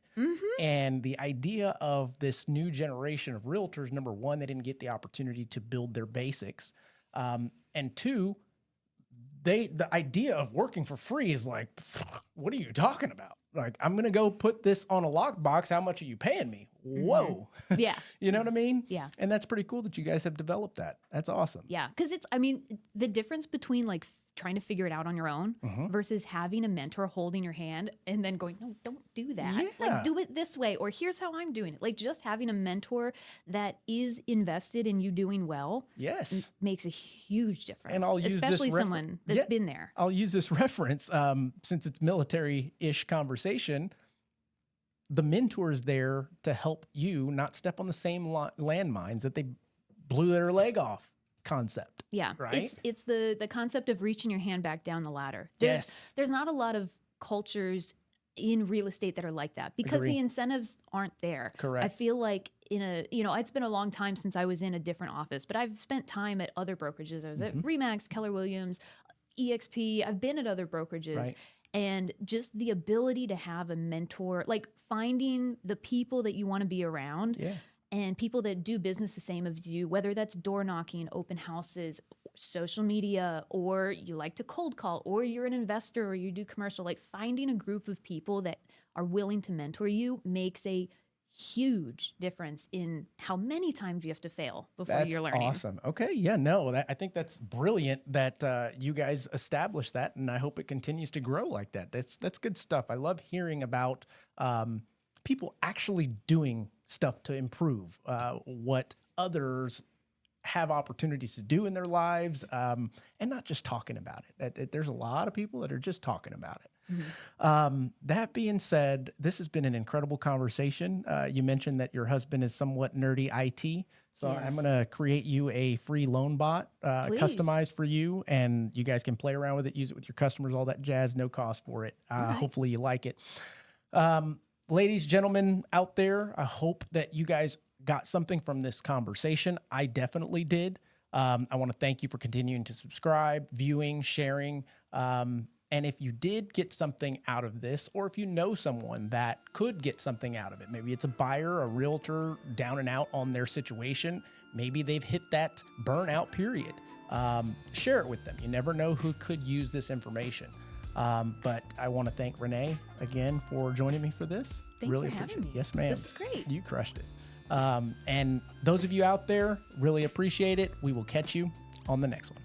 And the idea of this new generation of realtors, number one, they didn't get the opportunity to build their basics. And two, the idea of working for free is like, what are you talking about? Like, I'm going to go put this on a lockbox. How much are you paying me? Whoa. Yeah. You know what I mean? Yeah. And that's pretty cool that you guys have developed that. That's awesome. Yeah, because the difference between like trying to figure it out on your own versus having a mentor holding your hand and then going, no, don't do that. Yeah. Like, do it this way, or here's how I'm doing it. Like, just having a mentor that is invested in you doing well Yes. makes a huge difference. And I'll use this especially someone that's Yeah. been there. I'll use this reference since it's military-ish conversation. The mentor is there to help you not step on the same landmines that they blew their leg off concept. Yeah, Right? It's the concept of reaching your hand back down the ladder. Yes. There's not a lot of cultures in real estate that are like that because Agree. the incentives aren't there. Correct. I feel like it's been a long time since I was in a different office, but I've spent time at other brokerages. I was at Remax, Keller Williams, EXP. I've been at other brokerages. Right. And just the ability to have a mentor, like finding the people that you want to be around Yeah. and people that do business the same as you, whether that's door knocking, open houses, social media, or you like to cold call, or you're an investor, or you do commercial, like finding a group of people that are willing to mentor you makes a huge difference in how many times you have to fail before That's you're learning. awesome. Okay. Yeah, no, I think that's brilliant that you guys established that, and I hope it continues to grow like that. That's good stuff. I love hearing about people actually doing stuff to improve what others have opportunities to do in their lives, and not just talking about it. There's a lot of people that are just talking about it. That being said, this has been an incredible conversation. You mentioned that your husband is somewhat nerdy IT. So Yes. I'm going to create you a free loan bot, Please. customized for you, and you guys can play around with it, use it with your customers, all that jazz, no cost for it. right. Hopefully you like it. Ladies, gentlemen out there, I hope that you guys got something from this conversation. I definitely did. I want to thank you for continuing to subscribe, viewing, sharing. And if you did get something out of this, or if you know someone that could get something out of it, maybe it's a buyer, a realtor down and out on their situation, maybe they've hit that burnout period, share it with them. You never know who could use this information. But I want to thank Renee again for joining me for this. Thanks Really for appreciate having it. me. Yes, ma'am. This is great. You crushed it. And those of you out there, really appreciate it. We will catch you on the next one.